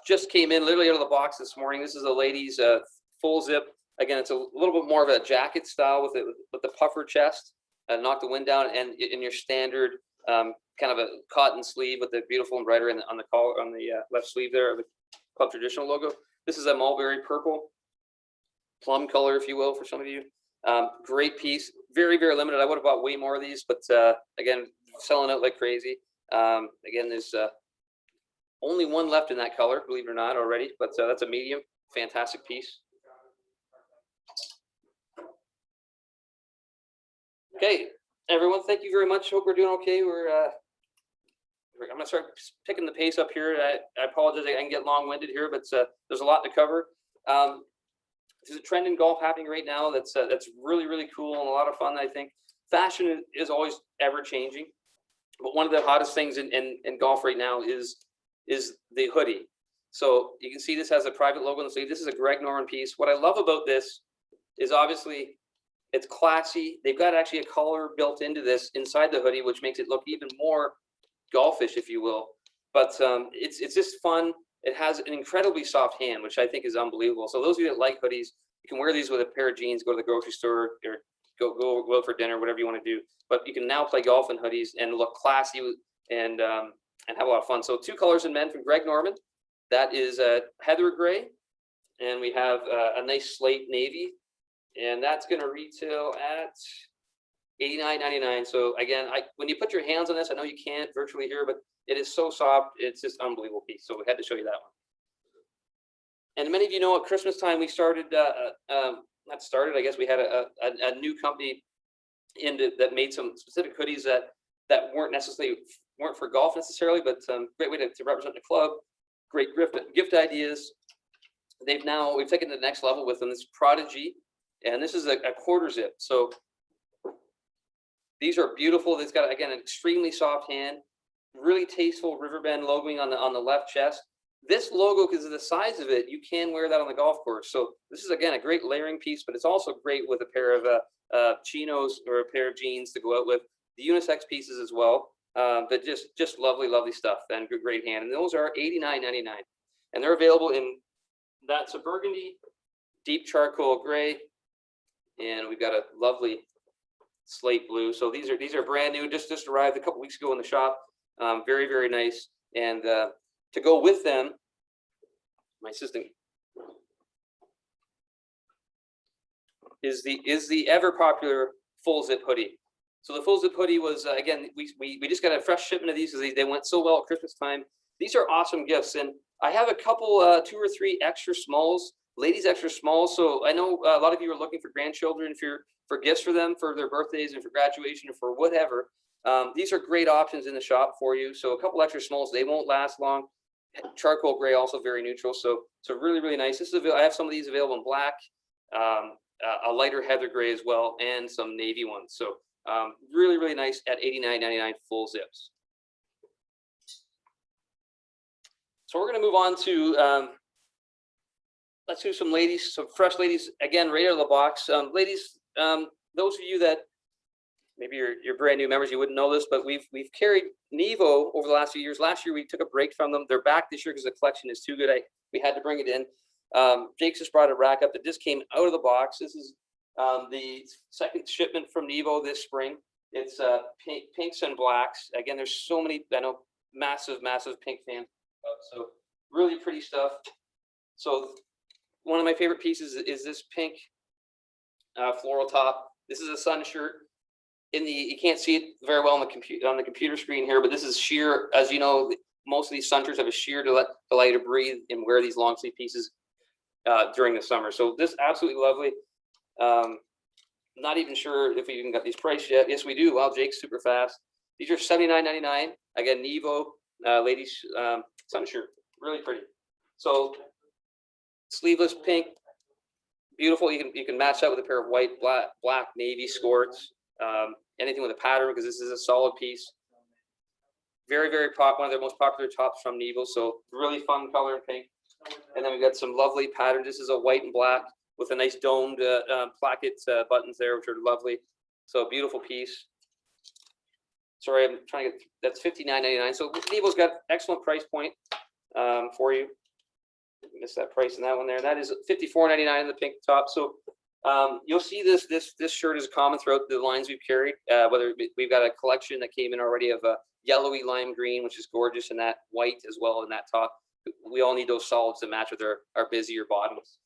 Just came in literally out of the box this morning. This is a ladies full zip. Again, it's a little bit more of a jacket style with the puffer chest, knock the wind down, and in your standard kind of a cotton sleeve with the beautiful embroidery on the collar on the left sleeve there of the Club Traditional logo. This is a mulberry purple, plum color, if you will, for some of you. Great piece, very, very limited. I would have bought way more of these, but again, selling out like crazy. Again, there's only one left in that color, believe it or not, already, but that's a medium, fantastic piece. Okay, everyone, thank you very much. Hope we're doing okay. I'm gonna start picking the pace up here. I apologize, I can get long-winded here, but there's a lot to cover. There's a trend in golf happening right now that's really, really cool and a lot of fun, I think. fashion is always ever changing, but one of the hottest things in golf right now is the hoodie. So you can see this has a private logo on the sleeve. This is a Greg Norman piece. What I love about this is obviously it's classy. They've got actually a collar built into this inside the hoodie, which makes it look even more golfish, if you will. But it's just fun. It has an incredibly soft hand, which I think is unbelievable. So those of you that like hoodies, you can wear these with a pair of jeans, go to the grocery store, or go out for dinner, whatever you want to do. But you can now play golf in hoodies and look classy and have a lot of fun. So 2 colors in men from Greg Norman. That is heather gray, and we have a nice slate navy, and that's going to retail at $89.99. So again, when you put your hands on this, I know you can't virtually here, but it is so soft. It's just unbelievable piece. So we had to show you that one. And many of you know at Christmas time we started, not started, I guess we had a new company that made some specific hoodies that weren't for golf necessarily, but great way to represent the club. Great gift ideas. We've taken it to the next level with them. This Prodigy, and this is a quarter zip. So these are beautiful. It's got, again, an extremely soft hand, really tasteful Riverbend logoing on the left chest. This logo, because of the size of it, you can wear that on the golf course. So this is, again, a great layering piece, but it's also great with a pair of chinos or a pair of jeans to go out with. The unisex pieces as well. But just lovely, lovely stuff and great hand. And those are $89.99, and they're available in that's a burgundy, deep charcoal gray, and we've got a lovely slate blue. So these are brand new, just arrived a couple weeks ago in the shop. Very, very nice. And to go with them, my assistant is the ever popular full zip hoodie. So the full zip hoodie was, again, we just got a fresh shipment of these because they went so well at Christmas time. These are awesome gifts. And I have a couple, 2 or 3 extra smalls, ladies extra smalls. So I know a lot of you are looking for grandchildren for gifts for them, for their birthdays and for graduation or for whatever. These are great options in the shop for you. So a couple extra smalls, they won't last long. Charcoal gray, also very neutral. So really, really nice. I have some of these available in black, a lighter heather gray as well, and some navy ones. So really, really nice at $89.99 full zips. So we're going to move on to, let's do some ladies, some fresh ladies, again, right out of the box. Ladies, those of you that maybe you're brand new members, you wouldn't know this, but we've carried Nevo over the last few years. Last year we took a break from them. They're back this year because the collection is too good. We had to bring it in. Jake's just brought a rack up that just came out of the box. This is the second shipment from Nevo this spring. It's pinks and blacks. Again, there's so many, I know, massive pink fans. So really pretty stuff. So one of my favorite pieces is this pink floral top. This is a sun shirt. You can't see it very well on the computer screen here, but this is sheer. As you know, most of these sun shirts have a sheer to allow you to breathe and wear these long sleeve pieces during the summer. So this absolutely lovely. Not even sure if we even got these priced yet. Yes, we do. Wow, Jake's super fast. These are $79.99. Again, Nevo ladies sun shirt, really pretty. So sleeveless pink, beautiful. You can match that with a pair of white, black navy skirts. Anything with a pattern, because this is a solid piece. Very, very one of their most popular tops from Nevo. So really fun color in pink. And then we've got some lovely patterns. This is a white and black with a nice domed placket buttons there, which are lovely. So beautiful piece. Sorry, I'm trying to get, that's $59.99. So Nevo's got excellent price point for you. Missed that price in that one there. That is $54.99 in the pink top. So you'll see this shirt is common throughout the lines we've carried. Whether we've got a collection that came in already of a yellowy lime green, which is gorgeous, and that white as well in that top. We all need those solids to match with our busier bottoms.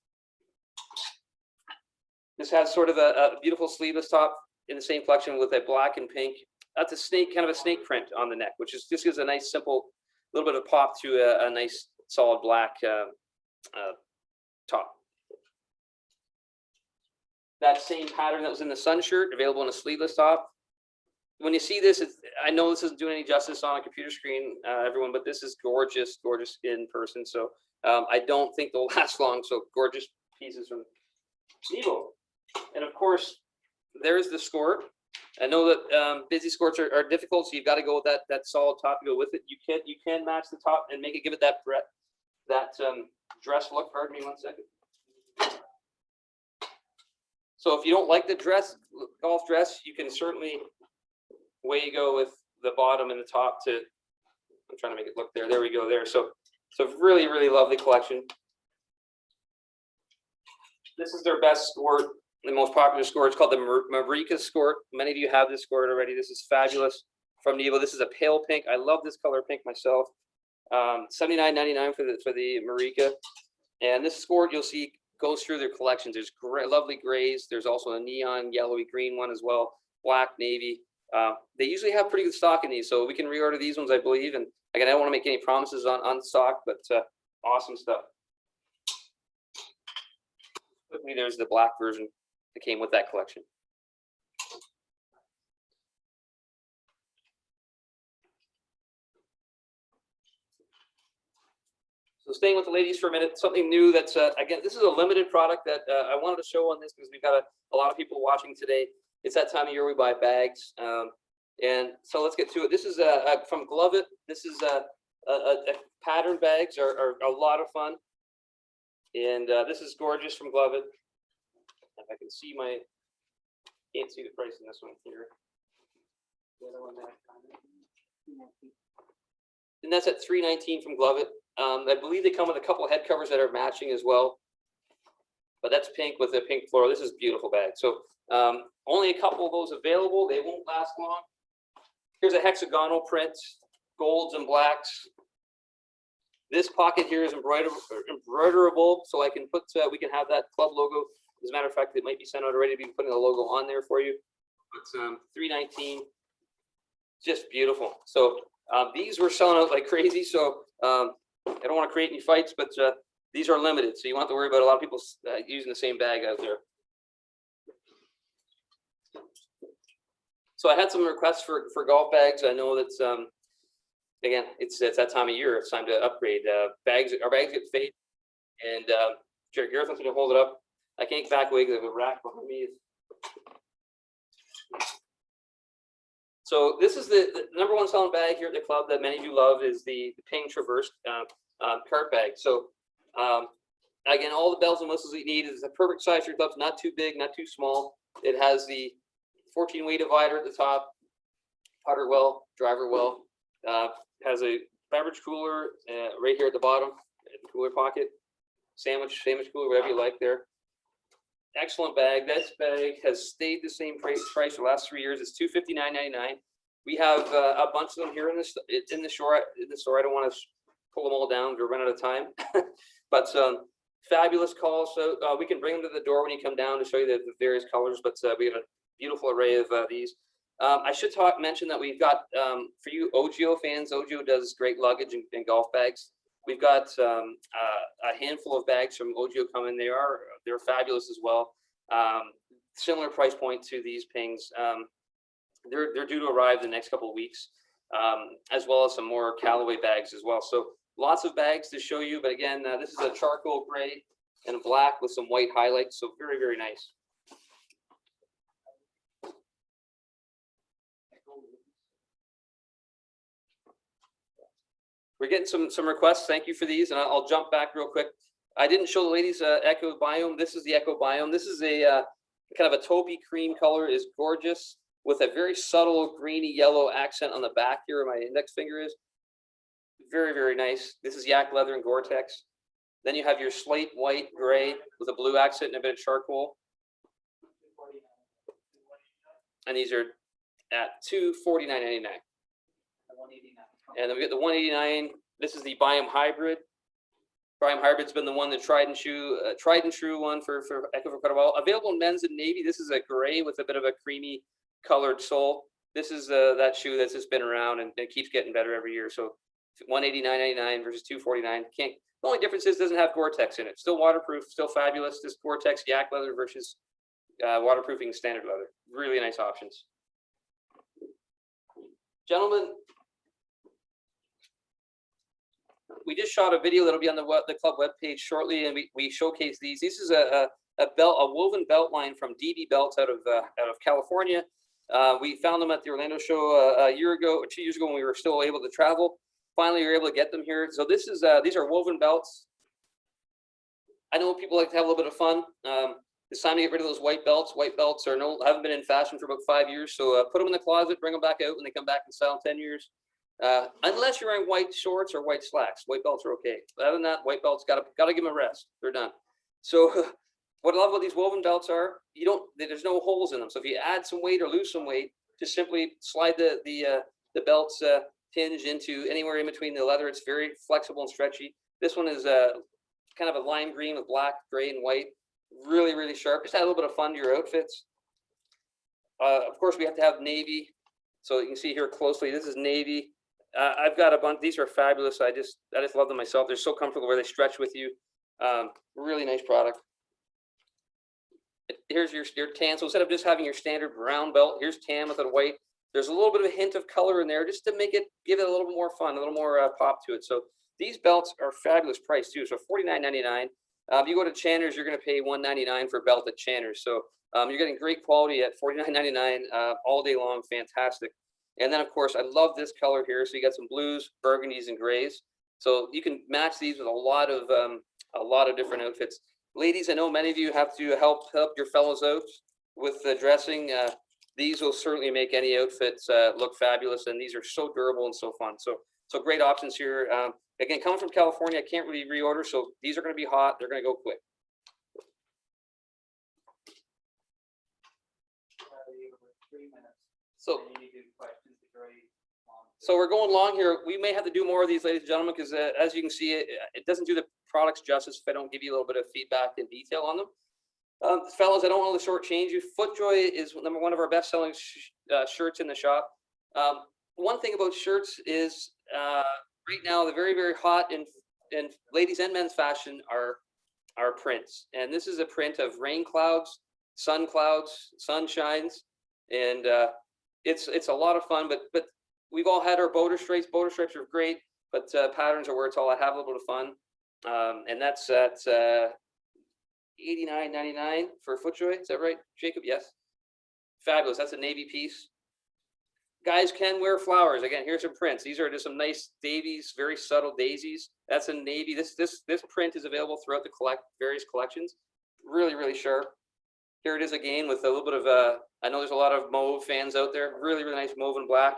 This has sort of a beautiful sleeveless top in the same collection with a black and pink. That's a snake, kind of a snake print on the neck, which just gives a nice, simple, little bit of pop to a nice solid black top. That same pattern that was in the sun shirt, available in a sleeveless top. When you see this, I know this isn't doing any justice on a computer screen, everyone, but this is gorgeous, gorgeous in person. So I don't think they'll last long. So gorgeous pieces from Nevo. And of course, there's the skirt. I know that busy skirts are difficult, so you've got to go with that solid top to go with it. You can match the top and make it, give it that dress look. Pardon me 1 second. So if you don't like the golf dress, you can certainly way you go with the bottom and the top to. I'm trying to make it look there. There we go. There. So really, really lovely collection. This is their best skirt, the most popular skirt. It's called the Marika skirt. Many of you have this skirt already. This is fabulous from Nebo. This is a pale pink. I love this color pink myself. $79.99 for the Marika. And this skirt you'll see goes through their collections. There's lovely grays. There's also a neon yellowy green one as well. Black, navy. They usually have pretty good stock in these, so we can reorder these ones, I believe. And again, I don't want to make any promises on stock, but awesome stuff. Quickly, there's the black version that came with that collection. So staying with the ladies for a minute, something new that's, again, this is a limited product that I wanted to show on this because we've got a lot of people watching today. It's that time of year we buy bags. And so let's get to it. This is from Gloveit. This is a pattern bags are a lot of fun. And this is gorgeous from Gloveit. If I can see can't see the price in this one here. The other one there. And that's at $3.19 from Gloveit. I believe they come with a couple of head covers that are matching as well. But that's pink with a pink floral. This is a beautiful bag. So only a couple of those available. They won't last long. Here's a hexagonal print, golds and blacks. This pocket here is embroiderable, so I can put we can have that club logo. As a matter of fact, it might be sent out already to be putting the logo on there for you. But $3.19, just beautiful. So these were selling out like crazy. So I don't want to create any fights, but these are limited, so you won't have to worry about a lot of people using the same bag out there. So I had some requests for golf bags. I know that's again, it's that time of year. It's time to upgrade. Our bags get faded, and Jared Gareth wants me to hold it up. I can't back away because I have a rack behind me. So this is the number one selling bag here at the club that many of you love is the Ping Traverse cart bag. So again, all the bells and whistles you need. Is the perfect size for your clubs. Not too big, not too small. It has the 14-way divider at the top, putter well, driver well. Has a beverage cooler right here at the bottom, the cooler pocket, sandwich cooler, whatever you like there. Excellent bag. This bag has stayed the same price for the last 3 years. It's $259.99. We have a bunch of them here in the store. I don't want to pull them all down to run out of time, but fabulous calls. So we can bring them to the door when you come down to show you the various colors. But we have a beautiful array of these. I should mention that we've got, for you Ogio fans, Ogio does great luggage and golf bags. We've got a handful of bags from Ogio coming. They're fabulous as well. Similar price point to these Pings. They're due to arrive the next couple of weeks, as well as some more Callaway bags as well. So lots of bags to show you. But again, this is a charcoal gray and a black with some white highlights. So very, very nice. We're getting some requests. Thank you for these, and I'll jump back real quick. I didn't show the ladies Echo Biome. This is the Echo Biome. This is a kind of a taupey cream color. Is gorgeous with a very subtle greeny yellow accent on the back here where my index finger is. Very, very nice. This is yak leather and Gore-Tex. Then you have your slate white gray with a blue accent and a bit of charcoal. And these are at $249.99. And then we get the 189. This is the Biome Hybrid. Biome Hybrid's been the one, the tried and true one for Echo for quite a while. Available in men's and navy. This is a gray with a bit of a creamy colored sole. This is that shoe that's just been around and it keeps getting better every year. So $189.99 versus $249. The only difference is it doesn't have Gore-Tex in it. Still waterproof, still fabulous. This Gore-Tex yak leather versus waterproofing standard leather. Really nice options. Gentlemen, we just shot a video that'll be on the club webpage shortly, and we showcase these. This is a woven belt line from DB Belts out of California. We found them at the Orlando show a year ago, or 2 years ago when we were still able to travel. Finally, we were able to get them here. So this is these are woven belts. I know people like to have a little bit of fun. It's time to get rid of those white belts. White belts haven't been in fashion for about 5 years. So put them in the closet, bring them back out when they come back in style in 10 years. Unless you're wearing white shorts or white slacks, white belts are okay. But other than that, white belts gotta give them a rest. They're done. So what I love about these woven belts are there's no holes in them. So if you add some weight or lose some weight, just simply slide the belt's hinge into anywhere in between the leather. It's very flexible and stretchy. This one is kind of a lime green with black, gray, and white. Really, really sharp. Just add a little bit of fun to your outfits. Of course, we have to have navy. So you can see here closely, this is navy. I've got a bunch. These are fabulous. I just love them myself. They're so comfortable where they stretch with you. Really nice product. Here's your tan. So instead of just having your standard brown belt, here's tan with a white. There's a little bit of a hint of color in there just to give it a little more fun, a little more pop to it. So these belts are fabulous price too. So $49.99. If you go to Chandler's, you're going to pay $199 for a belt at Chandler's. So you're getting great quality at $49.99 all day long. Fantastic. And then of course, I love this color here. So you got some blues, burgundies, and grays. So you can match these with a lot of different outfits. Ladies, I know many of you have to help your fellows out with the dressing. These will certainly make any outfits look fabulous, and these are so durable and so fun. So great options here. Again, coming from California, I can't really reorder, so these are going to be hot. They're going to go quick. So we're going long here. We may have to do more of these, ladies and gentlemen, because as you can see, it doesn't do the products justice if I don't give you a little bit of feedback and detail on them. Fellas, I don't want to shortchange you. FootJoy is one of our best-selling shirts in the shop. One thing about shirts is right now they're very, very hot in ladies and men's fashion are prints, and this is a print of rain clouds, sun clouds, sunshines, and it's a lot of fun. But we've all had our boater stripes. Boater stripes are great, but patterns are where it's all. I have a little bit of fun, and that's at $89.99 for FootJoy. Is that right, Jacob? Yes. Fabulous. That's a navy piece. Guys can wear flowers. Again, here's some prints. These are just some nice daisies, very subtle daisies. That's a navy. This print is available throughout the various collections. Really, really sharp. Here it is again with a little bit of I know there's a lot of mauve fans out there. Really, really nice mauve and black.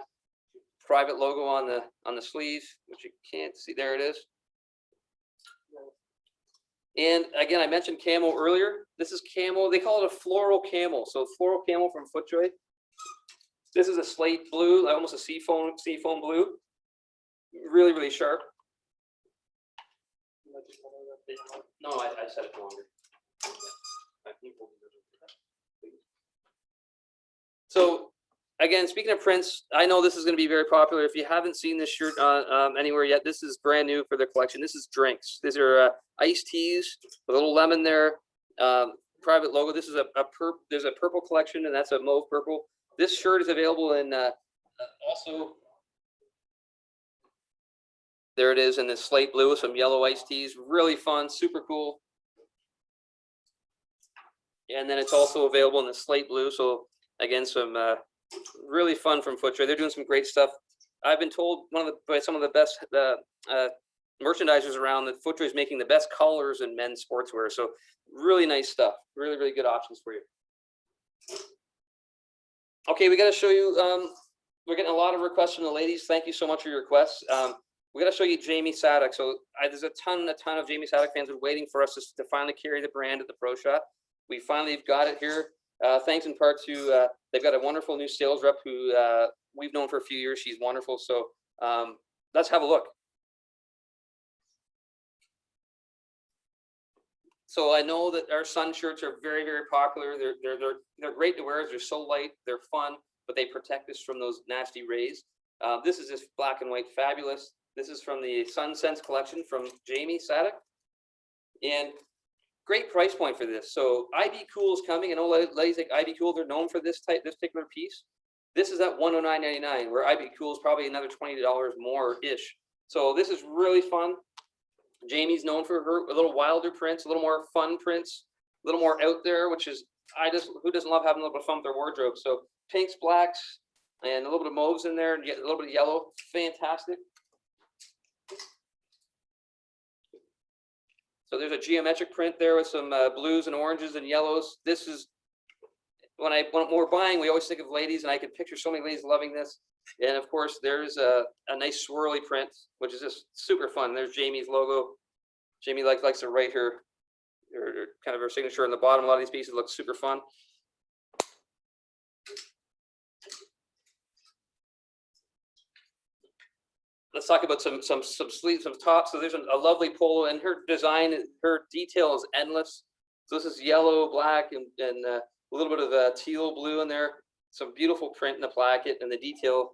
Private logo on the sleeve, which you can't see. There it is. And again, I mentioned camo earlier. This is camo. They call it a floral camo. So floral camo from FootJoy. This is a slate blue, almost a seafoam blue. Really, really sharp. No, I said it longer. So again, speaking of prints, I know this is going to be very popular. If you haven't seen this shirt anywhere yet, this is brand new for their collection. This is drinks. These are iced teas with a little lemon there. Private logo. This is there's a purple collection, and that's a mauve purple. This shirt is available in also. There it is in this slate blue with some yellow iced teas. Really fun, super cool. And then it's also available in the slate blue. So again, some really fun from FootJoy. They're doing some great stuff. I've been told by some of the best merchandisers around that FootJoy is making the best colors in men's sportswear. So really nice stuff. Really, really good options for you. Okay, we got to show you. We're getting a lot of requests from the ladies. Thank you so much for your requests. We got to show you Jamie Sadek. So there's a ton of Jamie Sadek fans waiting for us to finally carry the brand at the Pro Shop. We finally got it here. Thanks in part to they've got a wonderful new sales rep who we've known for a few years. She's wonderful. So let's have a look. So I know that our sun shirts are very, very popular. They're great to wear. They're so light. They're fun, but they protect us from those nasty rays. This is just black and white, fabulous. This is from the Sun Sense collection from Jamie Sadek, and great price point for this. So IB Cool is coming. I know ladies like IB Cool. They're known for this particular piece. This is at $109.99, where IB Cool is probably another $20 more ish. So this is really fun. Jamie's known for her a little wilder prints, a little more fun prints, a little more out there, which is who doesn't love having a little bit of fun with their wardrobe. So pinks, blacks, and a little bit of mauves in there, and get a little bit of yellow. Fantastic. So there's a geometric print there with some blues and oranges and yellows. This is when we're buying, we always think of ladies, and I can picture so many ladies loving this. And of course, there's a nice swirly print, which is just super fun. There's Jamie's logo. Jamie likes to write her kind of her signature on the bottom. A lot of these pieces look super fun. Let's talk about some sleeves, some tops. So there's a lovely polo, and her design, her detail is endless. So this is yellow, black, and a little bit of teal blue in there. Some beautiful print in the placket, and the detail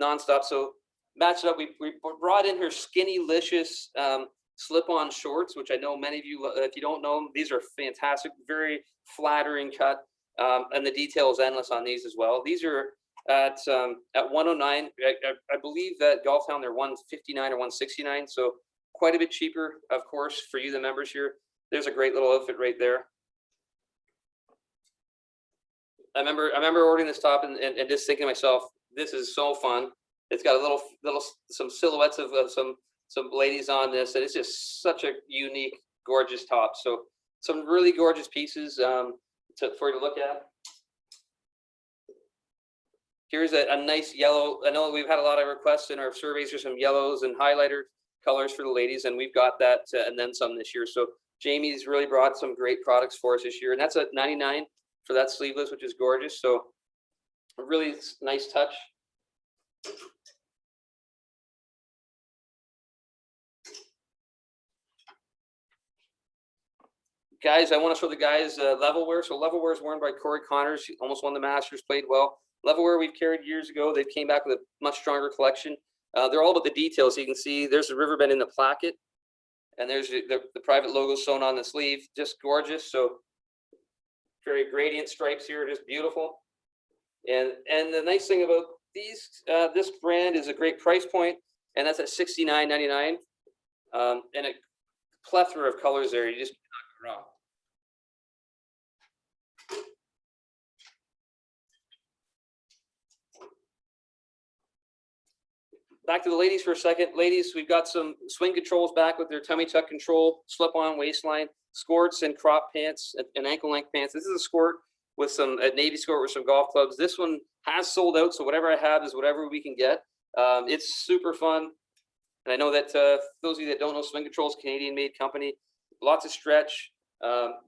nonstop. So match it up. We brought in her Skinny-licious slip-on shorts, which I know many of you, if you don't know them, these are fantastic, very flattering cut, and the detail is endless on these as well. These are at 109. I believe that Golf Town they're 159 or 169, so quite a bit cheaper, of course, for you the members here. There's a great little outfit right there. I remember ordering this top and just thinking to myself, this is so fun. It's got a little some silhouettes of some ladies on this, and it's just such a unique, gorgeous top. So some really gorgeous pieces for you to look at. Here's a nice yellow. I know we've had a lot of requests in our surveys for some yellows and highlighter colors for the ladies, and we've got that and then some this year. So Jamie's really brought some great products for us this year, and that's at $99 for that sleeveless, which is gorgeous. So a really nice touch. Guys, I want to show the guys level wear. So level wear is worn by Corey Connors. He almost won the Masters, played well. Level wear we've carried years ago. They came back with a much stronger collection. They're all about the details. So you can see there's a riverbend in the placket, and there's the private logo sewn on the sleeve. Just gorgeous. So very gradient stripes here, just beautiful. And the nice thing about these, this brand is a great price point, and that's at $69.99. And a plethora of colors there. You just cannot go wrong. Back to the ladies for a second. Ladies, we've got some swing controls back with their tummy tuck control, slip-on waistline, skirts and crop pants and ankle-length pants. This is a skirt with a navy skirt with some golf clubs. This one has sold out, so whatever I have is whatever we can get. It's super fun. And I know that those of you that don't know, Swing Control's Canadian-made company. Lots of stretch,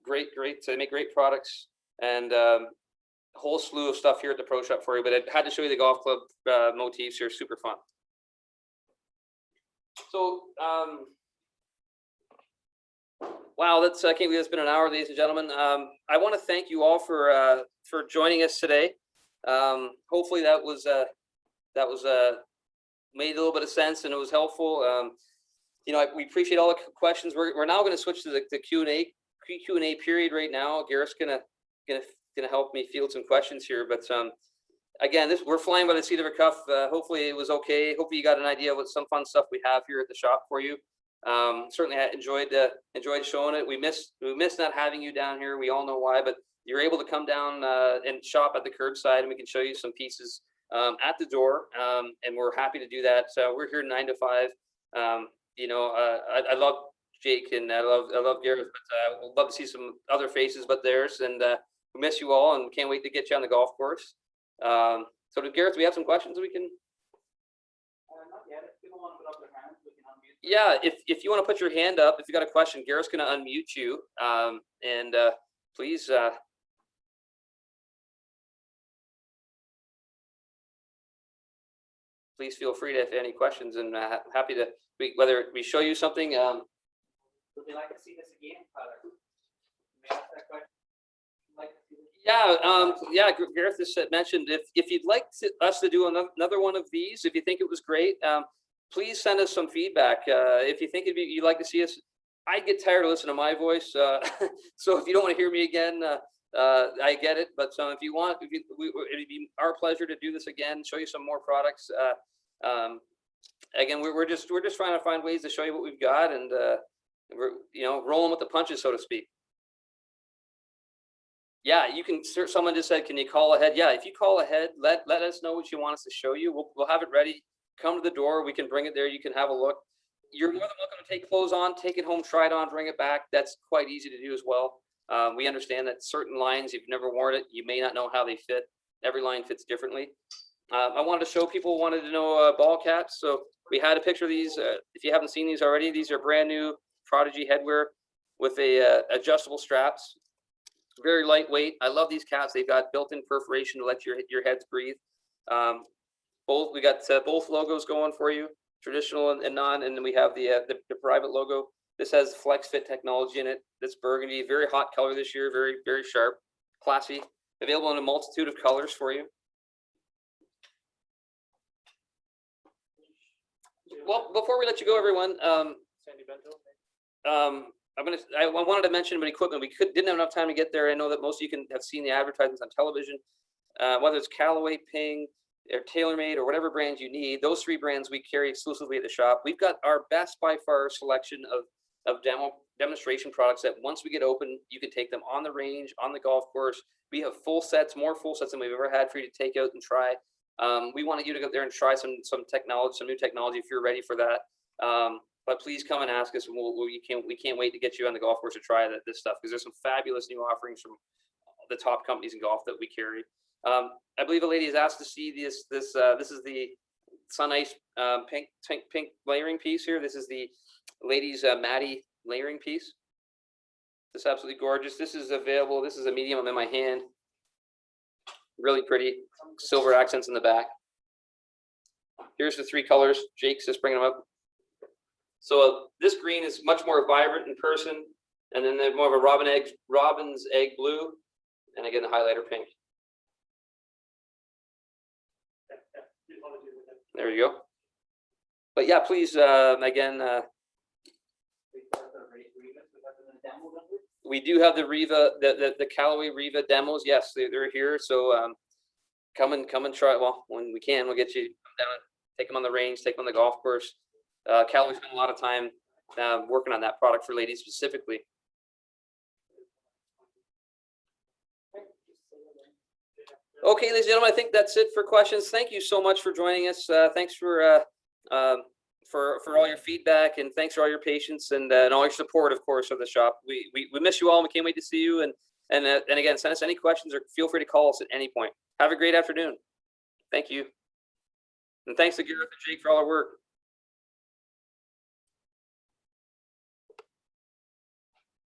great. They make great products, and a whole slew of stuff here at the Pro Shop for you. But I had to show you the golf club motifs here. Super fun. So, wow, I can't believe it's been an hour, ladies and gentlemen. I want to thank you all for joining us today. Hopefully that was made a little bit of sense and it was helpful. We appreciate all the questions. We're now going to switch to the Q&A period right now. Garrett's gonna help me field some questions here, but again, we're flying by the seat of our cuff. Hopefully it was okay. Hopefully you got an idea of what some fun stuff we have here at the shop for you. Certainly I enjoyed showing it. We missed not having you down here. We all know why, but you're able to come down and shop at the curbside, and we can show you some pieces at the door, and we're happy to do that. So we're here 9 to 5. I love Jake and I love Garrett, but we'd love to see some other faces but theirs, and we miss you all and can't wait to get you on the golf course. So Garrett, do we have some questions we can? Not yet. If people want to put up their hands, we can unmute them. Yeah, if you want to put your hand up, if you got a question, Garrett's going to unmute you, and please. Please feel free to have any questions, and happy to whether we show you something. Would you like to see this again, Tyler? May I ask that question? Yeah, Gareth just mentioned if you'd like us to do another one of these, if you think it was great, please send us some feedback. If you think you'd like to see us, I get tired of listening to my voice, so if you don't want to hear me again, I get it. But if you want, it'd be our pleasure to do this again, show you some more products. Again, we're just trying to find ways to show you what we've got, and we're rolling with the punches, so to speak. Yeah, you can. Someone just said, "Can you call ahead?" Yeah, if you call ahead, let us know what you want us to show you. We'll have it ready. Come to the door. We can bring it there. You can have a look. You're more than welcome to take clothes on, take it home, try it on, bring it back. That's quite easy to do as well. We understand that certain lines, you've never worn it, you may not know how they fit. Every line fits differently. I wanted to show people, wanted to know ball caps. So we had a picture of these. If you haven't seen these already, these are brand new Prodigy headwear with a adjustable straps. Very lightweight. I love these caps. They've got built-in perforation to let your heads breathe. We got both logos going for you, traditional and non, and then we have the private logo. This has flex fit technology in it. This burgundy, very hot color this year, very sharp, classy. Available in a multitude of colors for you. Well, before we let you go, everyone, Sandy Bento. I wanted to mention about equipment. We didn't have enough time to get there. I know that most of you have seen the advertisements on television, whether it's Callaway, Ping, or TaylorMade, or whatever brands you need. Those 3 brands we carry exclusively at the shop. We've got our best by far selection of demonstration products that once we get open, you can take them on the range, on the golf course. We have full sets, more full sets than we've ever had for you to take out and try. We wanted you to go there and try some technology, some new technology if you're ready for that. But please come and ask us. We can't wait to get you on the golf course to try this stuff, because there's some fabulous new offerings from the top companies in golf that we carry. I believe a lady has asked to see this. This is the Sun Ice pink layering piece here. This is the ladies Maddie layering piece. This is absolutely gorgeous. This is available. This is a medium. I'm in my hand. Really pretty silver accents in the back. Here's the 3 colors. Jake's just bringing them up. So this green is much more vibrant in person, and then they're more of a robin's egg blue, and again the highlighter pink. There you go. But yeah, please again. We do have the Riva, the Callaway Riva demos. Yes, they're here. So come and try. Well, when we can, we'll get you down, take them on the range, take them on the golf course. Callaway spent a lot of time working on that product for ladies specifically. Okay, ladies and gentlemen, I think that's it for questions. Thank you so much for joining us. Thanks for all your feedback, and thanks for all your patience and all your support, of course, of the shop. We miss you all, and we can't wait to see you. And again, send us any questions, or feel free to call us at any point. Have a great afternoon. Thank you. And thanks to Gareth and Jake for all our work.